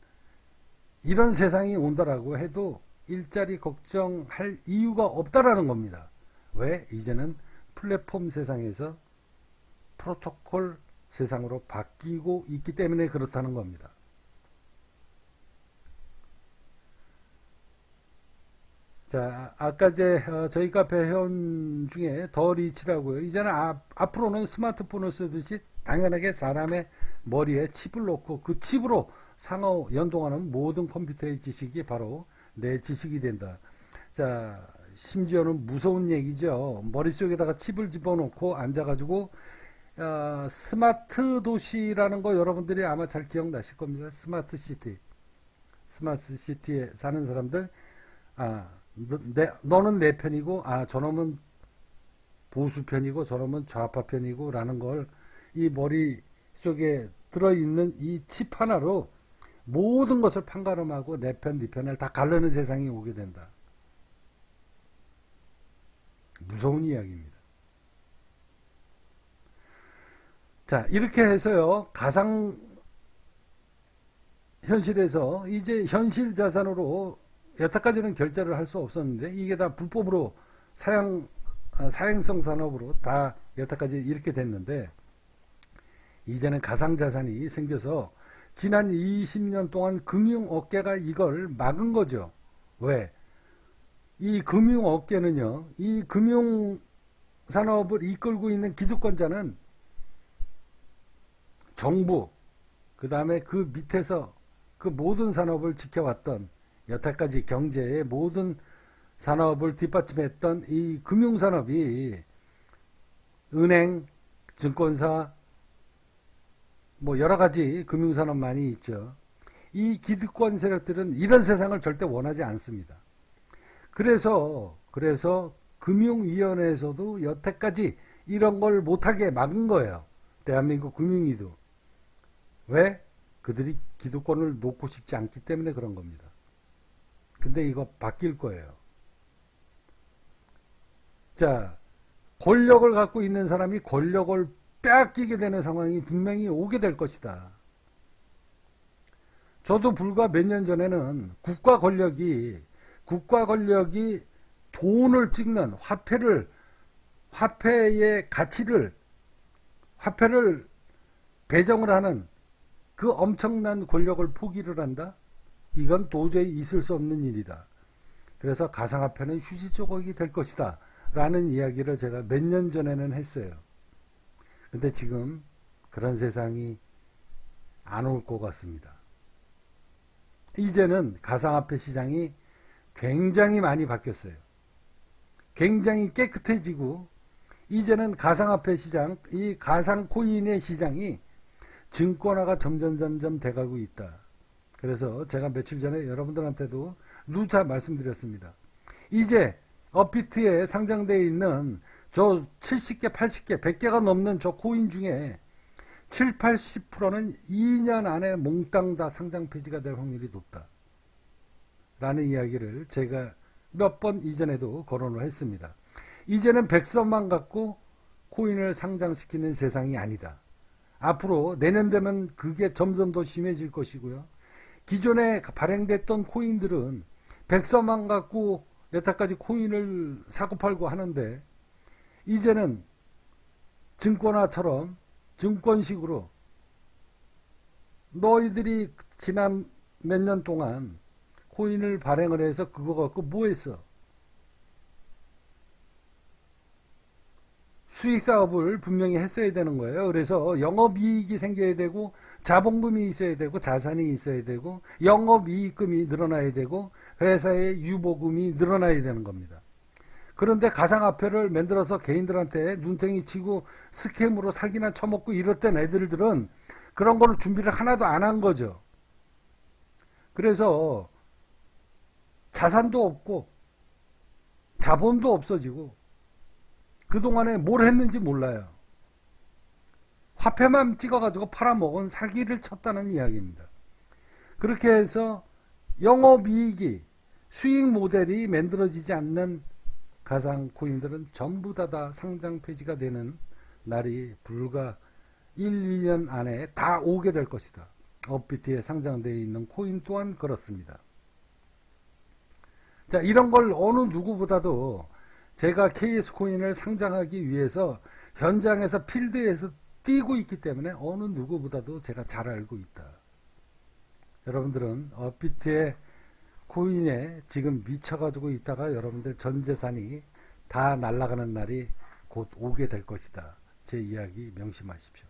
이런 세상이 온다라고 해도 일자리 걱정할 이유가 없다라는 겁니다. 왜? 이제는 플랫폼 세상에서 프로토콜 세상으로 바뀌고 있기 때문에 그렇다는 겁니다. 자, 아까 저희 카페 회원 중에 더 리치라고요. 이제는 앞으로는 스마트폰을 쓰듯이 당연하게 사람의 머리에 칩을 놓고 그 칩으로 상호 연동하는 모든 컴퓨터의 지식이 바로 내 지식이 된다. 자, 심지어는 무서운 얘기죠. 머릿속에다가 칩을 집어넣고 앉아가지고 스마트 도시라는 거 여러분들이 아마 잘 기억나실 겁니다. 스마트 시티. 스마트 시티에 사는 사람들, 너는 내 편이고, 저놈은 보수 편이고, 저놈은 좌파 편이고 라는 걸 이 머릿속에 들어있는 이 칩 하나로 모든 것을 판가름하고 내 편, 네 편을 다 가르는 세상이 오게 된다. 무서운 이야기입니다. 자, 이렇게 해서요, 가상 현실에서 이제 현실 자산으로 여태까지는 결제를 할 수 없었는데, 이게 다 불법으로 사행성 산업으로 다 여태까지 이렇게 됐는데, 이제는 가상자산이 생겨서 지난 20년 동안 금융업계가 이걸 막은 거죠. 왜? 이 금융업계는요, 이 금융산업을 이끌고 있는 기득권자는 정부, 그 다음에 그 밑에서 그 모든 산업을 지켜왔던, 여태까지 경제의 모든 산업을 뒷받침했던 이 금융산업이, 은행, 증권사, 뭐 여러가지 금융산업 많이 있죠. 이 기득권 세력들은 이런 세상을 절대 원하지 않습니다. 그래서 금융위원회에서도 여태까지 이런 걸 못하게 막은 거예요. 대한민국 금융위도. 왜? 그들이 기득권을 놓고 싶지 않기 때문에 그런 겁니다. 근데 이거 바뀔 거예요. 자, 권력을 갖고 있는 사람이 권력을 빼앗기게 되는 상황이 분명히 오게 될 것이다. 저도 불과 몇 년 전에는 국가 권력이 돈을 찍는 화폐의 가치를, 화폐를 배정을 하는 그 엄청난 권력을 포기를 한다? 이건 도저히 있을 수 없는 일이다. 그래서 가상화폐는 휴지 조각이 될 것이다 라는 이야기를 제가 몇 년 전에는 했어요. 근데 지금 그런 세상이 안 올 것 같습니다. 이제는 가상화폐 시장이 굉장히 많이 바뀌었어요. 굉장히 깨끗해지고, 이제는 가상화폐 시장, 이 가상코인의 시장이 증권화가 점점 돼가고 있다. 그래서 제가 며칠 전에 여러분들한테도 누차 말씀드렸습니다. 이제 업비트에 상장되어 있는 저 70개, 80개, 100개가 넘는 저 코인 중에 7, 80%는 2년 안에 몽땅 다 상장 폐지가 될 확률이 높다 라는 이야기를 제가 몇 번 이전에도 거론을 했습니다. 이제는 백서만 갖고 코인을 상장시키는 세상이 아니다. 앞으로 내년 되면 그게 점점 더 심해질 것이고요. 기존에 발행됐던 코인들은 백서만 갖고 여태까지 코인을 사고 팔고 하는데, 이제는 증권화처럼 증권식으로 너희들이 지난 몇 년 동안 코인을 발행을 해서 그거 갖고 뭐 했어? 수익 사업을 분명히 했어야 되는 거예요. 그래서 영업이익이 생겨야 되고, 자본금이 있어야 되고, 자산이 있어야 되고, 영업이익금이 늘어나야 되고, 회사의 유보금이 늘어나야 되는 겁니다. 그런데 가상화폐를 만들어서 개인들한테 눈탱이 치고 스캠으로 사기나 쳐먹고 이랬던 애들은 그런 걸 준비를 하나도 안 한 거죠. 그래서 자산도 없고 자본도 없어지고 그동안에 뭘 했는지 몰라요. 화폐만 찍어가지고 팔아먹은 사기를 쳤다는 이야기입니다. 그렇게 해서 영업이익이, 수익 모델이 만들어지지 않는 가상 코인들은 전부 다 상장 폐지가 되는 날이 불과 1, 2년 안에 다 오게 될 것이다. 업비트에 상장되어 있는 코인 또한 그렇습니다. 자, 이런 걸 어느 누구보다도 제가 KS 코인을 상장하기 위해서 현장에서 필드에서 뛰고 있기 때문에 어느 누구보다도 제가 잘 알고 있다. 여러분들은 업비트의 코인에 지금 미쳐가지고 있다가 여러분들 전 재산이 다 날아가는 날이 곧 오게 될 것이다. 제 이야기 명심하십시오.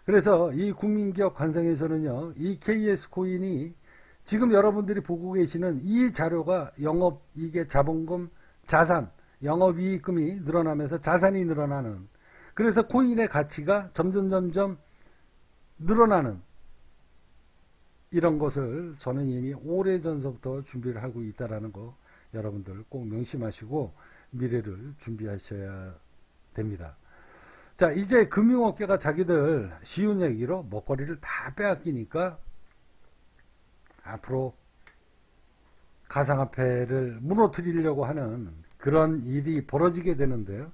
그래서 이 국민기업 관상에서는요, 이 KS 코인이 지금 여러분들이 보고 계시는 이 자료가 영업이익의 자본금, 자산, 영업이익금이 늘어나면서 자산이 늘어나는, 그래서 코인의 가치가 점점 늘어나는 이런 것을 저는 이미 오래전서부터 준비를 하고 있다는 거 여러분들 꼭 명심하시고 미래를 준비하셔야 됩니다. 자, 이제 금융업계가 자기들 쉬운 얘기로 먹거리를 다 빼앗기니까 앞으로 가상화폐를 무너뜨리려고 하는 그런 일이 벌어지게 되는데요.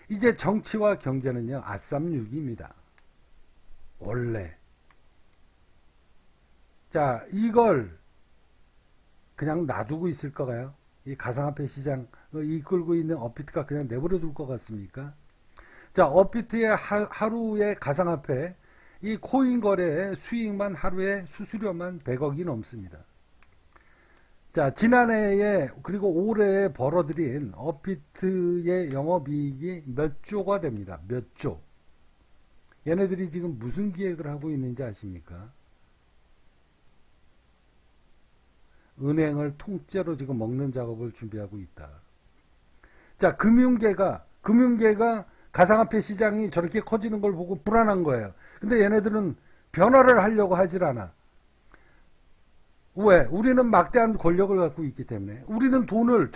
이제 정치와 경제는요, 아쌈육입니다. 원래. 자, 이걸 그냥 놔두고 있을까요? 이 가상화폐 시장을 이끌고 있는 업비트가 그냥 내버려 둘 것 같습니까? 자, 업비트의 하루의 가상화폐, 이 코인 거래의 수익만, 하루에 수수료만 100억이 넘습니다. 자, 지난해에 그리고 올해에 벌어들인 업비트의 영업이익이 몇 조가 됩니다. 몇 조. 얘네들이 지금 무슨 기획을 하고 있는지 아십니까? 은행을 통째로 지금 먹는 작업을 준비하고 있다. 자, 금융계가 가상화폐 시장이 저렇게 커지는 걸 보고 불안한 거예요. 근데 얘네들은 변화를 하려고 하질 않아. 왜? 우리는 막대한 권력을 갖고 있기 때문에. 우리는 돈을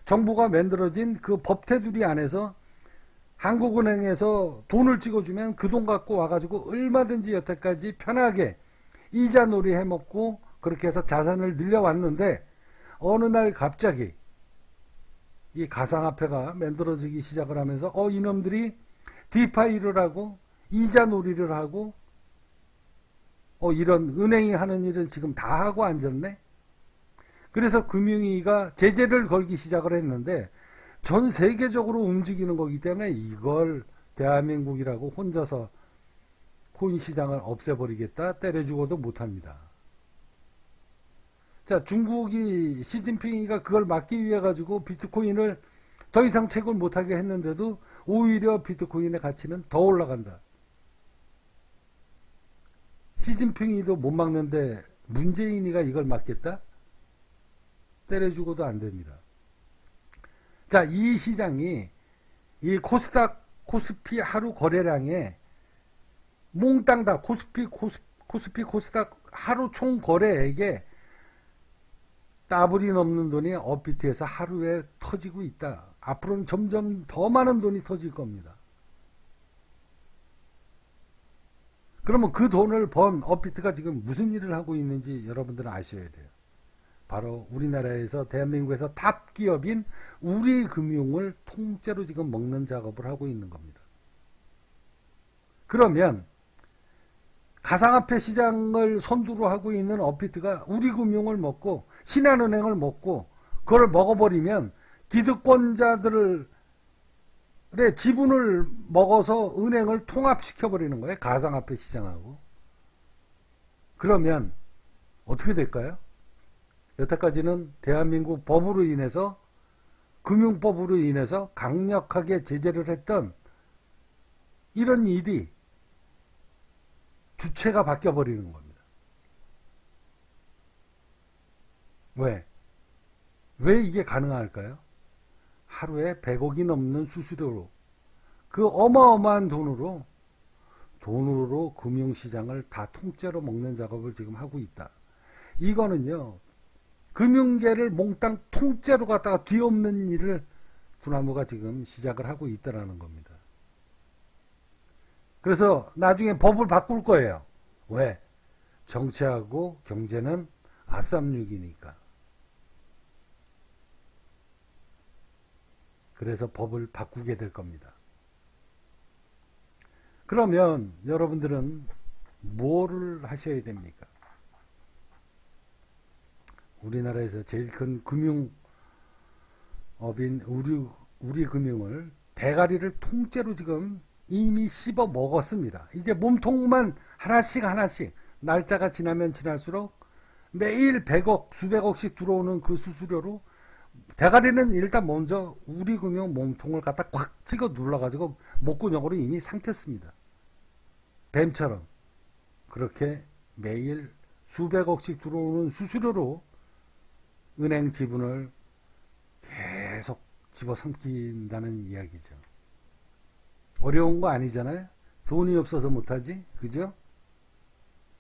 정부가 만들어진 그 법테두리 안에서 한국은행에서 돈을 찍어주면 그 돈 갖고 와가지고 얼마든지 여태까지 편하게 이자 놀이 해먹고 그렇게 해서 자산을 늘려왔는데, 어느 날 갑자기 이 가상화폐가 만들어지기 시작을 하면서 이놈들이 디파이를 하고 이자 놀이를 하고 이런 은행이 하는 일은 지금 다 하고 앉았네. 그래서 금융위가 제재를 걸기 시작을 했는데 전 세계적으로 움직이는 거기 때문에 이걸 대한민국이라고 혼자서 코인 시장을 없애버리겠다 때려 죽어도 못합니다. 자, 중국이 시진핑이가 그걸 막기 위해 가지고 비트코인을 더 이상 채굴 못하게 했는데도 오히려 비트코인의 가치는 더 올라간다. 시진핑이도 못 막는데 문재인이가 이걸 막겠다? 때려 죽어도 안 됩니다. 자, 이 시장이 이 코스닥 코스피 하루 거래량에 몽땅 다 코스피 코스닥 하루 총 거래액에 따블이 넘는 돈이 업비트에서 하루에 터지고 있다. 앞으로는 점점 더 많은 돈이 터질 겁니다. 그러면 그 돈을 번 업비트가 지금 무슨 일을 하고 있는지 여러분들은 아셔야 돼요. 바로 우리나라에서 대한민국에서 탑 기업인 우리금융을 통째로 지금 먹는 작업을 하고 있는 겁니다. 그러면 가상화폐 시장을 선두로 하고 있는 업비트가 우리금융을 먹고 신한은행을 먹고 그걸 먹어버리면 기득권자들의 지분을 먹어서 은행을 통합시켜버리는 거예요. 가상화폐 시장하고. 그러면 어떻게 될까요? 여태까지는 대한민국 법으로 인해서 금융법으로 인해서 강력하게 제재를 했던 이런 일이 주체가 바뀌어버리는 겁니다. 왜 이게 가능할까요? 하루에 100억이 넘는 수수료로 그 어마어마한 돈으로 금융시장을 다 통째로 먹는 작업을 지금 하고 있다. 이거는요, 금융계를 몽땅 통째로 갖다가 뒤엎는 일을 구나무가 지금 시작을 하고 있다는 겁니다. 그래서 나중에 법을 바꿀 거예요. 왜? 정치하고 경제는 아쌈육이니까. 그래서 법을 바꾸게 될 겁니다. 그러면 여러분들은 뭐를 하셔야 됩니까? 우리나라에서 제일 큰 금융업인 우리금융을 대가리를 통째로 지금 이미 씹어 먹었습니다. 이제 몸통만 하나씩 날짜가 지나면 지날수록 매일 100억 수백억씩 들어오는 그 수수료로 대가리는 일단 먼저 우리금융 몸통을 갖다 꽉 찍어 눌러가지고 목구멍으로 이미 삼켰습니다. 뱀처럼 그렇게 매일 수백억씩 들어오는 수수료로 은행 지분을 계속 집어삼킨다는 이야기죠. 어려운 거 아니잖아요. 돈이 없어서 못하지, 그죠?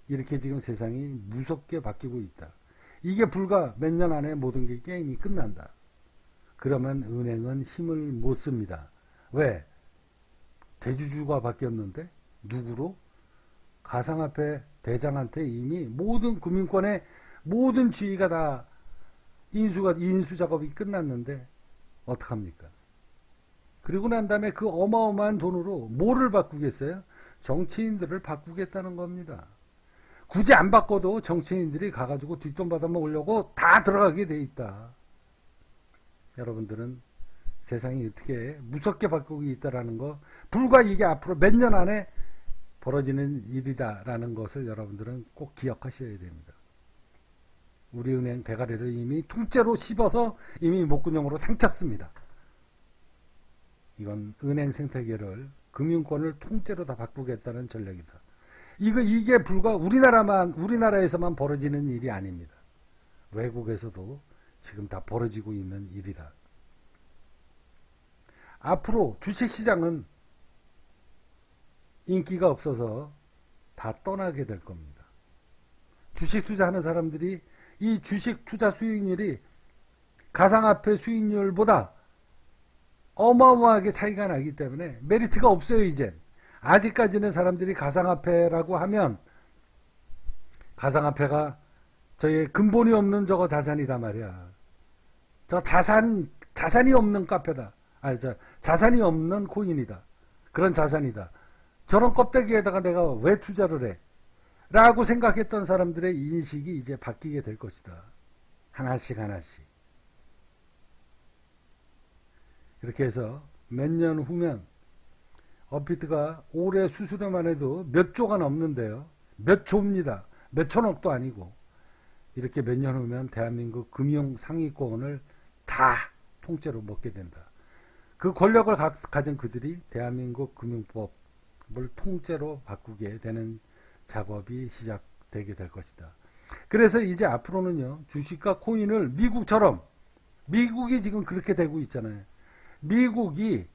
이렇게 지금 세상이 무섭게 바뀌고 있다. 이게 불과 몇 년 안에 모든 게 게임이 끝난다. 그러면 은행은 힘을 못 씁니다. 왜? 대주주가 바뀌었는데 누구로? 가상화폐 대장한테 이미 모든 금융권의 모든 지위가 다 인수 작업이 끝났는데 어떡합니까? 그리고 난 다음에 그 어마어마한 돈으로 뭐를 바꾸겠어요? 정치인들을 바꾸겠다는 겁니다. 굳이 안 바꿔도 정치인들이 가가지고 뒷돈 받아먹으려고 다 들어가게 돼 있다. 여러분들은 세상이 어떻게 무섭게 바꾸고 있다라는 거, 불과 이게 앞으로 몇 년 안에 벌어지는 일이다라는 것을 여러분들은 꼭 기억하셔야 됩니다. 우리은행 대가리를 이미 통째로 씹어서 이미 목구멍으로 삼켰습니다. 이건 은행 생태계를, 금융권을 통째로 다 바꾸겠다는 전략이다. 이게 불과 우리나라에서만 벌어지는 일이 아닙니다. 외국에서도 지금 다 벌어지고 있는 일이다. 앞으로 주식시장은 인기가 없어서 다 떠나게 될 겁니다. 주식 투자하는 사람들이 이 주식 투자 수익률이 가상화폐 수익률보다 어마어마하게 차이가 나기 때문에 메리트가 없어요. 이제 아직까지는 사람들이 가상화폐라고 하면 가상화폐가 저의 근본이 없는 저거 자산이다 말이야. 저 자산이 없는 카페다. 자산이 없는 코인이다. 그런 자산이다. 저런 껍데기에다가 내가 왜 투자를 해? 라고 생각했던 사람들의 인식이 이제 바뀌게 될 것이다. 하나씩 하나씩. 이렇게 해서 몇 년 후면 업비트가 올해 수수료만 해도 몇 조가 넘는데요. 몇 조입니다. 몇 천억도 아니고. 이렇게 몇 년 후면 대한민국 금융 상위권을 다 통째로 먹게 된다. 그 권력을 가진 그들이 대한민국 금융법을 통째로 바꾸게 되는 작업이 시작되게 될 것이다. 그래서 이제 앞으로는요, 주식과 코인을 미국처럼, 미국이 지금 그렇게 되고 있잖아요. 미국이,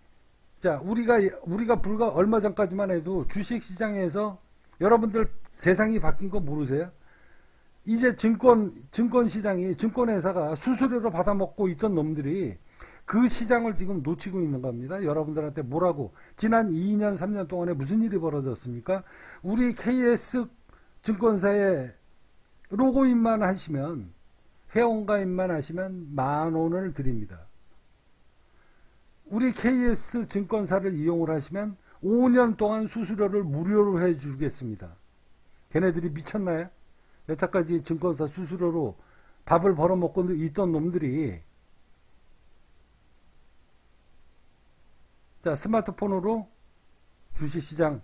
자, 우리가 불과 얼마 전까지만 해도 주식 시장에서 여러분들 세상이 바뀐 거 모르세요? 이제 증권 시장이, 증권회사가 수수료로 받아먹고 있던 놈들이 그 시장을 지금 놓치고 있는 겁니다. 여러분들한테 뭐라고, 지난 2년, 3년 동안에 무슨 일이 벌어졌습니까? 우리 KS 증권사에 로그인만 하시면, 회원가입만 하시면 10,000원을 드립니다. 우리 KS 증권사를 이용을 하시면 5년 동안 수수료를 무료로 해주겠습니다. 걔네들이 미쳤나요? 여태까지 증권사 수수료로 밥을 벌어먹고 있던 놈들이, 자, 스마트폰으로 주식시장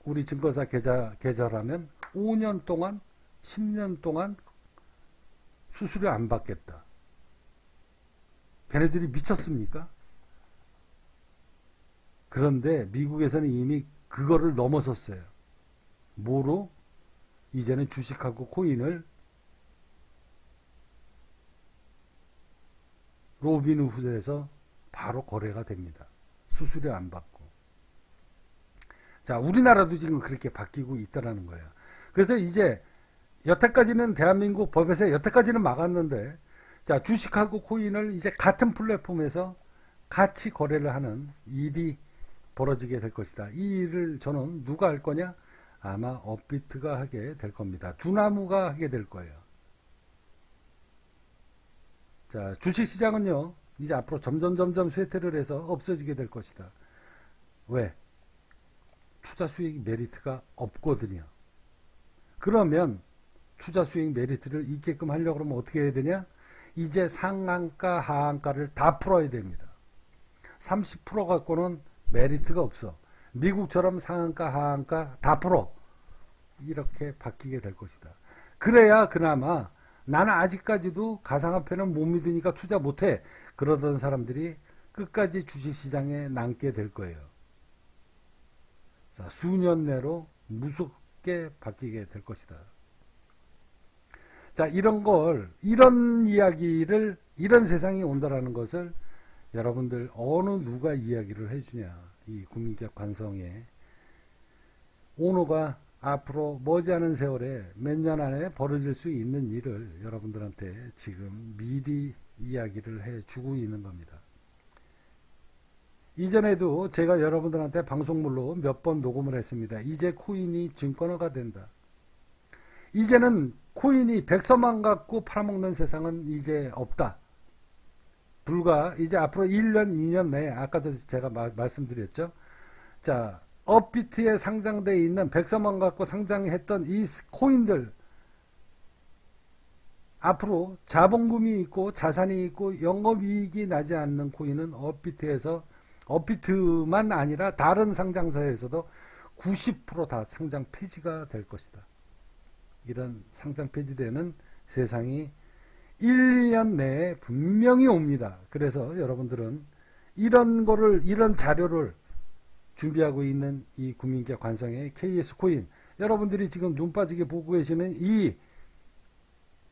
우리 증권사 계좌라면 5년 동안 10년 동안 수수료 안 받겠다. 걔네들이 미쳤습니까? 그런데 미국에서는 이미 그거를 넘어섰어요. 뭐로? 이제는 주식하고 코인을 로빈후드에서 바로 거래가 됩니다. 수수료 안 받고. 자, 우리나라도 지금 그렇게 바뀌고 있다라는 거예요. 그래서 이제 여태까지는 대한민국 법에서 여태까지는 막았는데, 자, 주식하고 코인을 이제 같은 플랫폼에서 같이 거래를 하는 일이 벌어지게 될 것이다. 이 일을 저는 누가 할 거냐? 아마 업비트가 하게 될 겁니다. 두나무가 하게 될 거예요. 자, 주식시장은요, 이제 앞으로 점점 쇠퇴를 해서 없어지게 될 것이다. 왜? 투자 수익 메리트가 없거든요. 그러면 투자 수익 메리트를 있게끔 하려고 하면 어떻게 해야 되냐? 이제 상한가, 하한가를 다 풀어야 됩니다. 30% 갖고는 메리트가 없어. 미국처럼 상한가, 하한가 다 풀어. 이렇게 바뀌게 될 것이다. 그래야 그나마 나는 아직까지도 가상화폐는 못 믿으니까 투자 못해. 그러던 사람들이 끝까지 주식시장에 남게 될 거예요. 자, 수년 내로 무섭게 바뀌게 될 것이다. 자, 이런 이야기를, 이런 세상이 온다라는 것을 여러분들 어느 누가 이야기를 해주냐. 이 국민적 관성에. 오너가 앞으로 머지않은 세월에 몇 년 안에 벌어질 수 있는 일을 여러분들한테 지금 미리 이야기를 해주고 있는 겁니다. 이전에도 제가 여러분들한테 방송물로 몇 번 녹음을 했습니다. 이제 코인이 증권화가 된다. 이제는 코인이 백서만 갖고 팔아먹는 세상은 이제 없다. 불과 이제 앞으로 1년, 2년 내에, 아까도 제가 말씀드렸죠. 자, 업비트에 상장되어 있는 백서만 갖고 상장했던 이 코인들, 앞으로 자본금이 있고 자산이 있고 영업이익이 나지 않는 코인은 업비트만 아니라 다른 상장사에서도 90% 다 상장 폐지가 될 것이다. 이런 상장 폐지되는 세상이 1년 내에 분명히 옵니다. 그래서 여러분들은 이런 자료를 준비하고 있는 이 국민적 관성의 KS 코인, 여러분들이 지금 눈 빠지게 보고 계시는 이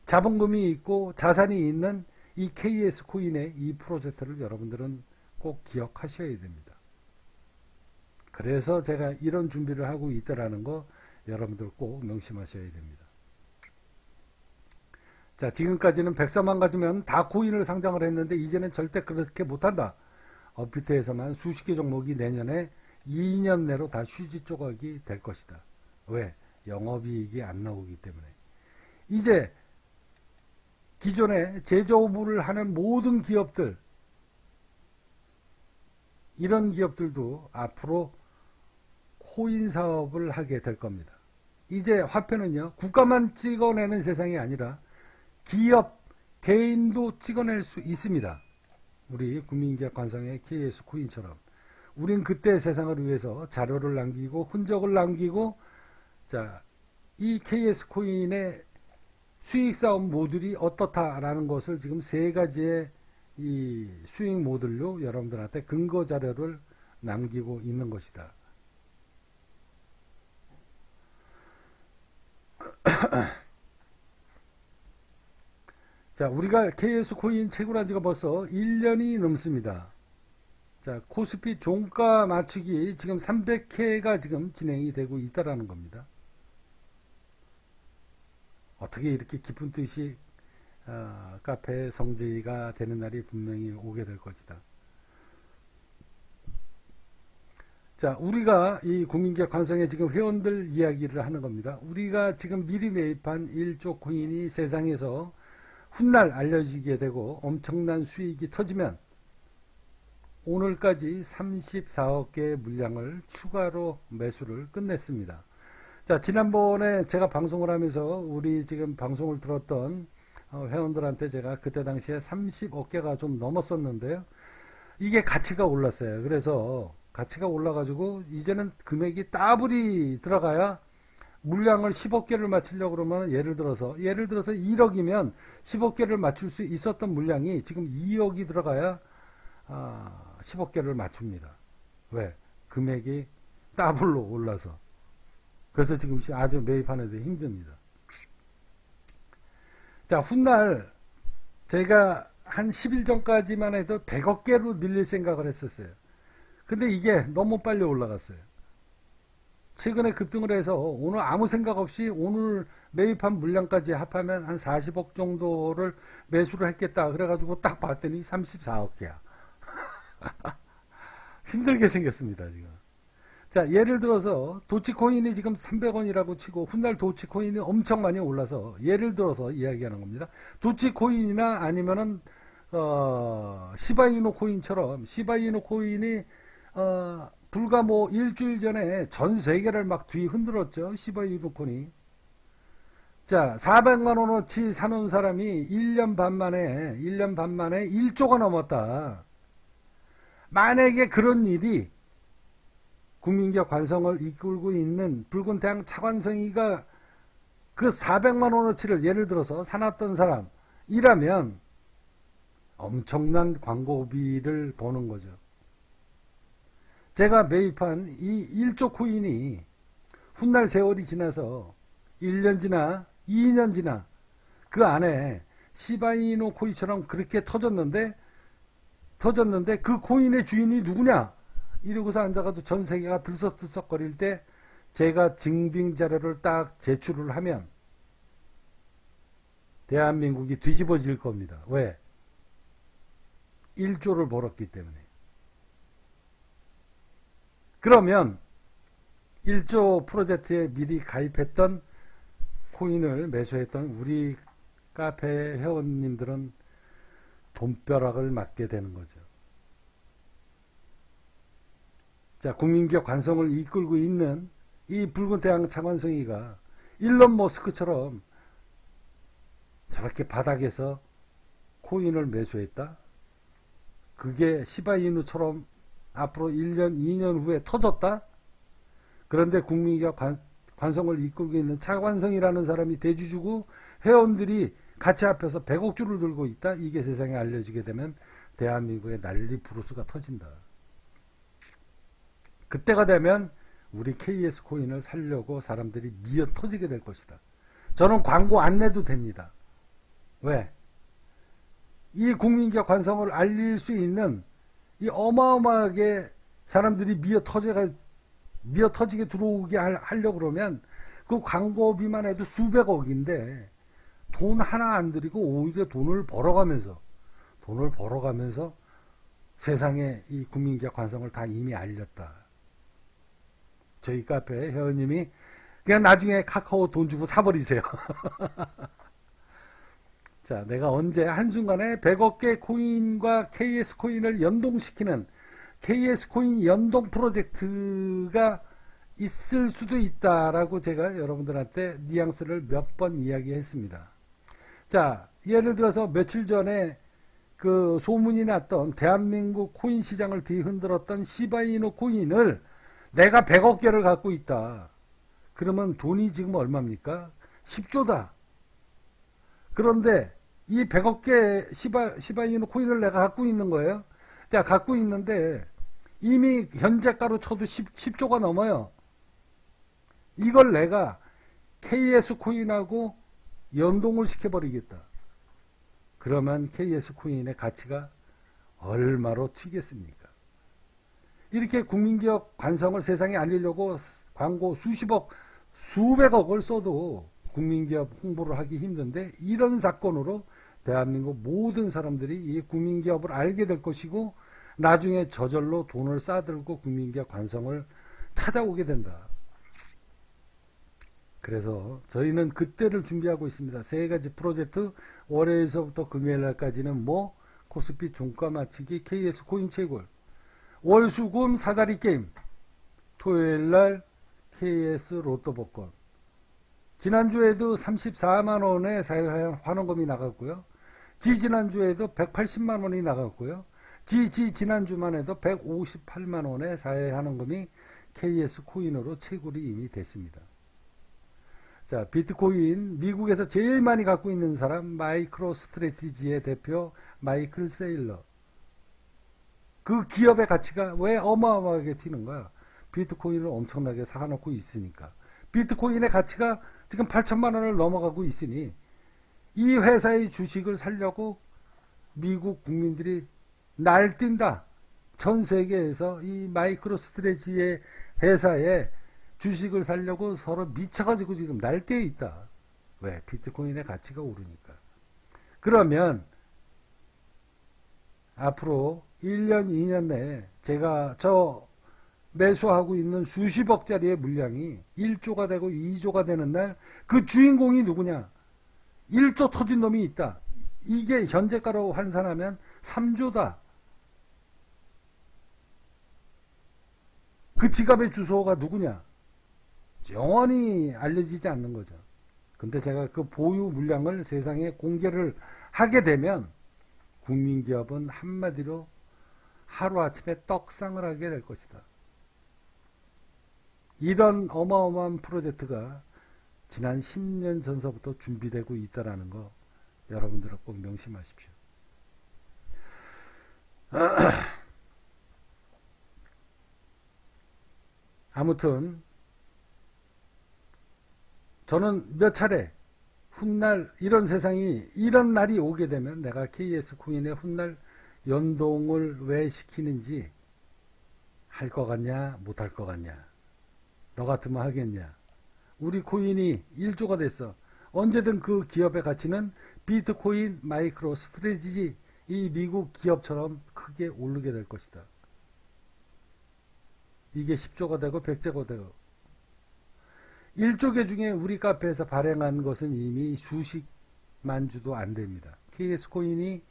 자본금이 있고 자산이 있는 이 KS 코인의 이 프로젝트를 여러분들은 꼭 기억하셔야 됩니다. 그래서 제가 이런 준비를 하고 있다라는 거 여러분들 꼭 명심하셔야 됩니다. 자, 지금까지는 백서만 가지면 다 코인을 상장을 했는데 이제는 절대 그렇게 못한다. 업비트에서만 수십 개 종목이 내년에 2년 내로 다 휴지 조각이 될 것이다. 왜? 영업이익이 안 나오기 때문에. 이제 기존에 제조업을 하는 모든 기업들, 이런 기업들도 앞으로 코인 사업을 하게 될 겁니다. 이제 화폐는요, 국가만 찍어내는 세상이 아니라 기업, 개인도 찍어낼 수 있습니다. 우리 국민기업 관성의 KS 코인처럼. 우린 그때 세상을 위해서 자료를 남기고 흔적을 남기고, 자, 이 KS 코인의 수익 싸움 모듈이 어떻다라는 것을 지금 세 가지의 이 수익 모듈로 여러분들한테 근거 자료를 남기고 있는 것이다. 자, 우리가 KS 코인 채굴한 지가 벌써 1년이 넘습니다. 자, 코스피 종가 맞추기 지금 300회가 지금 진행이 되고 있다라는 겁니다. 어떻게 이렇게 깊은 뜻이 카페 성지가 되는 날이 분명히 오게 될 것이다. 자, 우리가 이 국민기업 관성의 지금 회원들 이야기를 하는 겁니다. 우리가 지금 미리 매입한 1조 코인이 세상에서 훗날 알려지게 되고 엄청난 수익이 터지면 오늘까지 34억 개의 물량을 추가로 매수를 끝냈습니다. 자, 지난번에 제가 방송을 하면서 우리 지금 방송을 들었던 회원들한테 제가 그때 당시에 30억 개가 좀 넘었었는데요. 이게 가치가 올랐어요. 그래서 가치가 올라가지고 이제는 금액이 따블이 들어가야 물량을 10억 개를 맞추려고 그러면 예를 들어서 1억이면 10억 개를 맞출 수 있었던 물량이 지금 2억이 들어가야 10억 개를 맞춥니다. 왜? 금액이 더블로 올라서. 그래서 지금 아주 매입하는 데 힘듭니다. 자, 훗날 제가 한 10일 전까지만 해도 100억 개로 늘릴 생각을 했었어요. 근데 이게 너무 빨리 올라갔어요. 최근에 급등을 해서 오늘 아무 생각 없이 오늘 매입한 물량까지 합하면 한 40억 정도를 매수를 했겠다. 그래가지고 딱 봤더니 34억 개야. 힘들게 생겼습니다, 지금. 자, 예를 들어서 도치코인이 지금 300원이라고 치고 훗날 도치코인이 엄청 많이 올라서 예를 들어서 이야기하는 겁니다. 도치코인이나 아니면은 시바이누 코인처럼 시바이누 코인이 불과 뭐 일주일 전에 전 세계를 막 뒤흔들었죠. 시바이누 코인이. 자, 400만 원어치 사놓은 사람이 1년 반 만에 1조가 넘었다. 만약에 그런 일이 국민기업 관성을 이끌고 있는 붉은 태양 차관성이가 그 400만 원어치를 예를 들어서 사놨던 사람이라면 엄청난 광고비를 버는 거죠. 제가 매입한 이 1조 코인이 훗날 세월이 지나서 1년 지나 2년 지나 그 안에 시바이누 코인처럼 그렇게 터졌는데 그 코인의 주인이 누구냐? 이러고서 앉아가지고 전 세계가 들썩들썩거릴 때 제가 증빙 자료를 딱 제출을 하면 대한민국이 뒤집어질 겁니다. 왜? 1조를 벌었기 때문에. 그러면 1조 프로젝트에 미리 가입했던 코인을 매수했던 우리 카페 회원님들은 돈벼락을 맞게 되는 거죠. 자, 국민기업 관성을 이끌고 있는 이 붉은 태양 차관성이가 일론 머스크처럼 저렇게 바닥에서 코인을 매수했다? 그게 시바이누처럼 앞으로 1년, 2년 후에 터졌다? 그런데 국민기업 관성을 이끌고 있는 차관성이라는 사람이 대주주고 회원들이 같이 합해서 100억 주를 들고 있다? 이게 세상에 알려지게 되면 대한민국의 난리 부르스가 터진다. 그때가 되면 우리 KS 코인을 살려고 사람들이 미어 터지게 될 것이다. 저는 광고 안 내도 됩니다. 왜? 이 국민기업 관성을 알릴 수 있는 이 어마어마하게 사람들이 미어 터지게 들어오게 하려고 그러면 그 광고비만 해도 수백억인데 돈 하나 안 들이고 오히려 돈을 벌어가면서 세상에 이 국민기업 관성을 다 이미 알렸다. 저희 카페 회원님이 그냥 나중에 카카오 돈 주고 사버리세요. 자, 내가 언제 한순간에 100억 개 코인과 KS 코인을 연동시키는 KS 코인 연동 프로젝트가 있을 수도 있다라고 제가 여러분들한테 뉘앙스를 몇 번 이야기했습니다. 자, 예를 들어서 며칠 전에 그 소문이 났던 대한민국 코인 시장을 뒤흔들었던 시바이누 코인을 내가 100억 개를 갖고 있다. 그러면 돈이 지금 얼마입니까? 10조다. 그런데 이 100억 개 시바이누 코인을 내가 갖고 있는 거예요. 자, 갖고 있는데 이미 현재가로 쳐도 10조가 넘어요. 이걸 내가 KS 코인하고 연동을 시켜버리겠다. 그러면 KS 코인의 가치가 얼마로 튀겠습니까? 이렇게 국민기업 관성을 세상에 알리려고 광고 수십억, 수백억을 써도 국민기업 홍보를 하기 힘든데, 이런 사건으로 대한민국 모든 사람들이 이 국민기업을 알게 될 것이고 나중에 저절로 돈을 싸들고 국민기업 관성을 찾아오게 된다. 그래서 저희는 그때를 준비하고 있습니다. 세 가지 프로젝트, 월요일서부터 금요일날까지는 코스피 종가 맞추기, KS 코인 채굴, 월수금 사다리 게임, 토요일날 KS 로또 복권. 지난주에도 34만원의 사회환원금이 나갔고요. 지지난주에도 180만원이 나갔고요. 지난주만 해도 158만원의 사회환원금이 KS 코인으로 채굴이 이미 됐습니다. 자, 비트코인, 미국에서 제일 많이 갖고 있는 사람, 마이크로 스트래티지의 대표 마이클 세일러. 그 기업의 가치가 왜 어마어마하게 튀는 거야? 비트코인을 엄청나게 사놓고 있으니까. 비트코인의 가치가 지금 8천만 원을 넘어가고 있으니 이 회사의 주식을 살려고 미국 국민들이 날뛴다. 전 세계에서 이 마이크로 스트래티지의 회사에 주식을 살려고 서로 미쳐가지고 지금 날뛰어 있다. 왜? 비트코인의 가치가 오르니까. 그러면 앞으로 1년, 2년 내에 제가 매수하고 있는 수십억짜리의 물량이 1조가 되고 2조가 되는 날, 그 주인공이 누구냐? 1조 터진 놈이 있다. 이게 현재가로 환산하면 3조다. 그 지갑의 주소가 누구냐? 영원히 알려지지 않는 거죠. 근데 제가 그 보유 물량을 세상에 공개를 하게 되면 국민기업은 한마디로 하루아침에 떡상을 하게 될 것이다. 이런 어마어마한 프로젝트가 지난 10년 전서부터 준비되고 있다는 거 여러분들은 꼭 명심하십시오. 아무튼 저는 몇 차례 훗날 이런 세상이, 이런 날이 오게 되면 내가 KS 코인의 훗날 연동을 왜 시키는지 할 것 같냐 못 할 것 같냐, 너 같으면 하겠냐. 우리 코인이 1조가 됐어. 언제든 그 기업의 가치는 비트코인, 마이크로 스트래티지, 이 미국 기업처럼 크게 오르게 될 것이다. 이게 10조가 되고 100조가 되고, 1조 개 중에 우리 카페에서 발행한 것은 이미 수십만 주도 안 됩니다. KS 코인이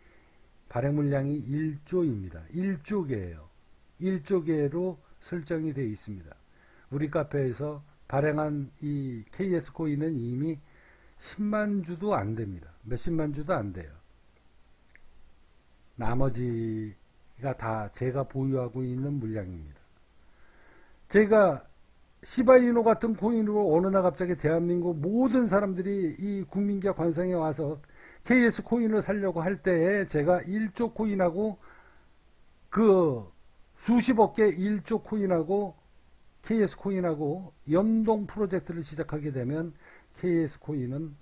발행 물량이 1조입니다. 1조 개예요. 1조 개로 설정이 되어 있습니다. 우리 카페에서 발행한 이 KS 코인은 이미 10만 주도 안 됩니다. 몇십만 주도 안 돼요. 나머지가 다 제가 보유하고 있는 물량입니다. 제가 시바이누 같은 코인으로 어느 날 갑자기 대한민국 모든 사람들이 이 국민기업 관성에 와서 KS 코인을 사려고 할 때에 제가 1조 코인하고 그 수십억 개 1조 코인하고 KS 코인하고 연동 프로젝트를 시작하게 되면 KS 코인은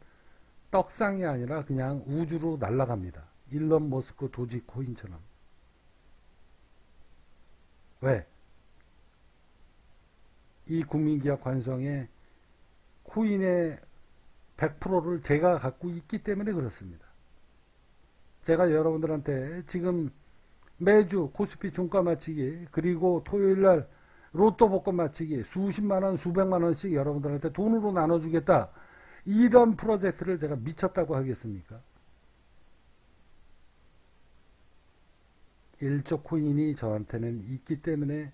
떡상이 아니라 그냥 우주로 날아갑니다. 일론 머스크 도지 코인처럼. 왜? 이 국민기업 관성의 코인의 100%를 제가 갖고 있기 때문에 그렇습니다. 제가 여러분들한테 지금 매주 코스피 종가 맞추기, 그리고 토요일날 로또 복권 맞추기 수십만원 수백만원씩 여러분들한테 돈으로 나눠주겠다, 이런 프로젝트를 제가 미쳤다고 하겠습니까? 1조 코인이 저한테는 있기 때문에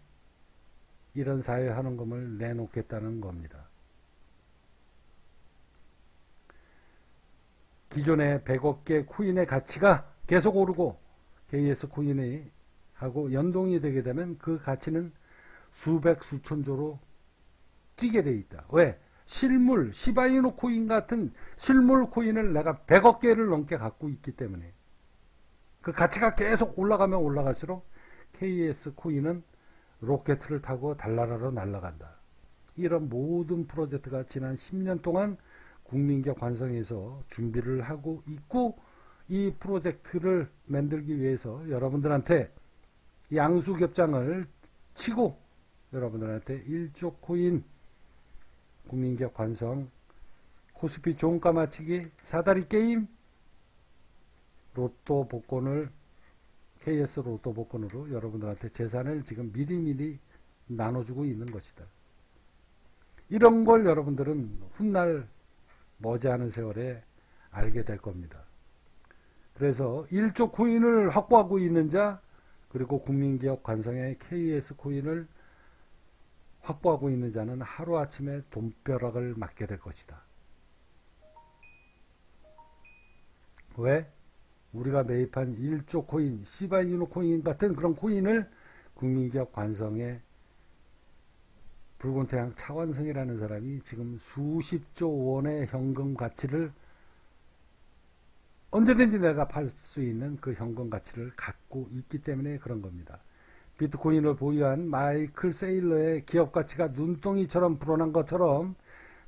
이런 사회환원금을 내놓겠다는 겁니다. 기존의 100억 개 코인의 가치가 계속 오르고 KS 코인이 하고 연동이 되게 되면 그 가치는 수백 수천조로 뛰게 돼 있다. 왜? 실물 시바이누 코인 같은 실물 코인을 내가 100억 개를 넘게 갖고 있기 때문에 그 가치가 계속 올라가면 올라갈수록 KS 코인은 로켓을 타고 달나라로 날아간다. 이런 모든 프로젝트가 지난 10년 동안 국민기업 관성에서 준비를 하고 있고, 이 프로젝트를 만들기 위해서 여러분들한테 양수겹장을 치고 여러분들한테 1조 코인 국민기업 관성 코스피 종가 맞추기 사다리 게임 로또 복권을 KS 로또 복권으로 여러분들한테 재산을 지금 미리미리 나눠주고 있는 것이다. 이런 걸 여러분들은 훗날 머지않은 세월에 알게 될 겁니다. 그래서 1조 코인을 확보하고 있는 자, 그리고 국민기업 관성의 KS 코인을 확보하고 있는 자는 하루아침에 돈벼락을 맞게 될 것이다. 왜? 우리가 매입한 1조 코인, 시바이누 코인 같은 그런 코인을 국민기업 관성의 붉은 태양 차관성이라는 사람이 지금 수십조 원의 현금 가치를 언제든지 내가 팔 수 있는 그 현금 가치를 갖고 있기 때문에 그런 겁니다. 비트코인을 보유한 마이클 세일러의 기업 가치가 눈덩이처럼 불어난 것처럼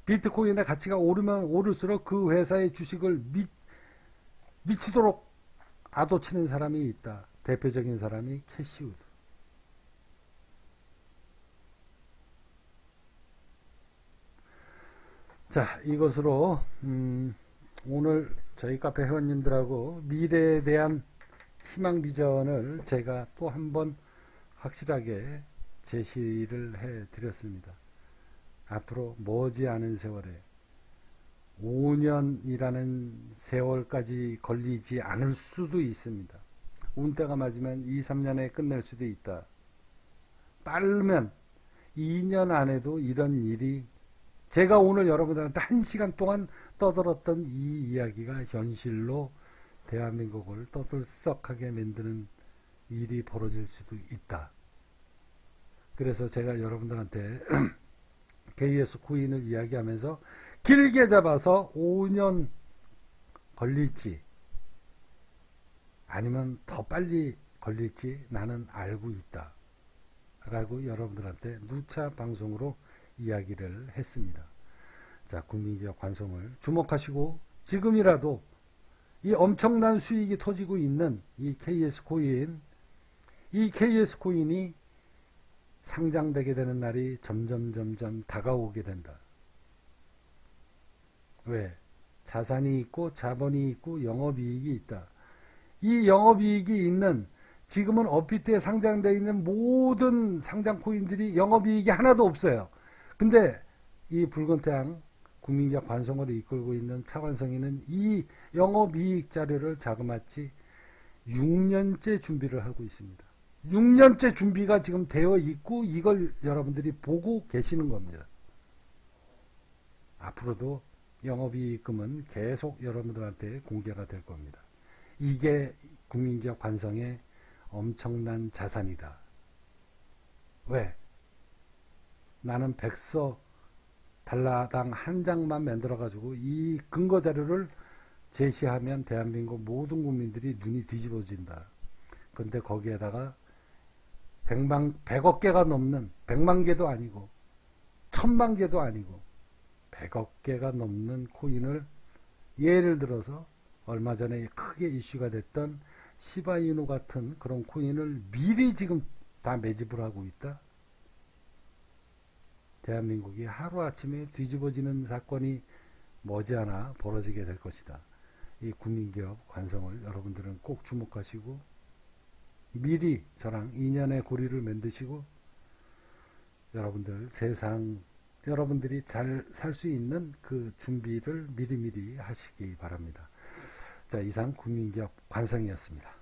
비트코인의 가치가 오르면 오를수록 그 회사의 주식을 미치도록 아도치는 사람이 있다. 대표적인 사람이 캐시우드. 자, 이것으로 오늘 저희 카페 회원님들하고 미래에 대한 희망 비전을 제가 또 한번 확실하게 제시를 해 드렸습니다. 앞으로 머지않은 세월에 5년이라는 세월까지 걸리지 않을 수도 있습니다. 운때가 맞으면 2, 3년에 끝낼 수도 있다. 빠르면 2년 안에도 이런 일이, 제가 오늘 여러분들한테 1시간 동안 떠들었던 이 이야기가 현실로 대한민국을 떠들썩하게 만드는 일이 벌어질 수도 있다. 그래서 제가 여러분들한테 KS 코인을 이야기하면서 길게 잡아서 5년 걸릴지 아니면 더 빨리 걸릴지 나는 알고 있다 라고 여러분들한테 누차 방송으로 이야기를 했습니다. 자, 국민기업 관성을 주목하시고 지금이라도 이 엄청난 수익이 터지고 있는 이 KS 코인, 이 KS 코인이 상장되게 되는 날이 점점 다가오게 된다. 왜? 자산이 있고 자본이 있고 영업이익이 있다. 이 영업이익이 있는, 지금은 업비트에 상장되어 있는 모든 상장 코인들이 영업이익이 하나도 없어요. 근데 이 붉은태양 국민기업 관성을 이끌고 있는 차관성이는 이 영업이익 자료를 자그마치 6년째 준비를 하고 있습니다. 6년째 준비가 지금 되어 있고 이걸 여러분들이 보고 계시는 겁니다. 앞으로도 영업이익금은 계속 여러분들한테 공개가 될 겁니다. 이게 국민기업 관성의 엄청난 자산이다. 왜? 나는 백서 달러당 한 장만 만들어 가지고 이 근거 자료를 제시하면 대한민국 모든 국민들이 눈이 뒤집어진다. 근데 거기에다가 100억 개가 넘는, 100만 개도 아니고 1000만 개도 아니고 100억 개가 넘는 코인을, 예를 들어서 얼마 전에 크게 이슈가 됐던 시바이누 같은 그런 코인을 미리 지금 다 매집을 하고 있다. 대한민국이 하루아침에 뒤집어지는 사건이 머지않아 벌어지게 될 것이다. 이 국민기업 관성을 여러분들은 꼭 주목하시고 미리 저랑 인연의 고리를 만드시고 여러분들 세상, 여러분들이 잘 살 수 있는 그 준비를 미리미리 하시기 바랍니다. 자, 이상 국민기업 관성이었습니다.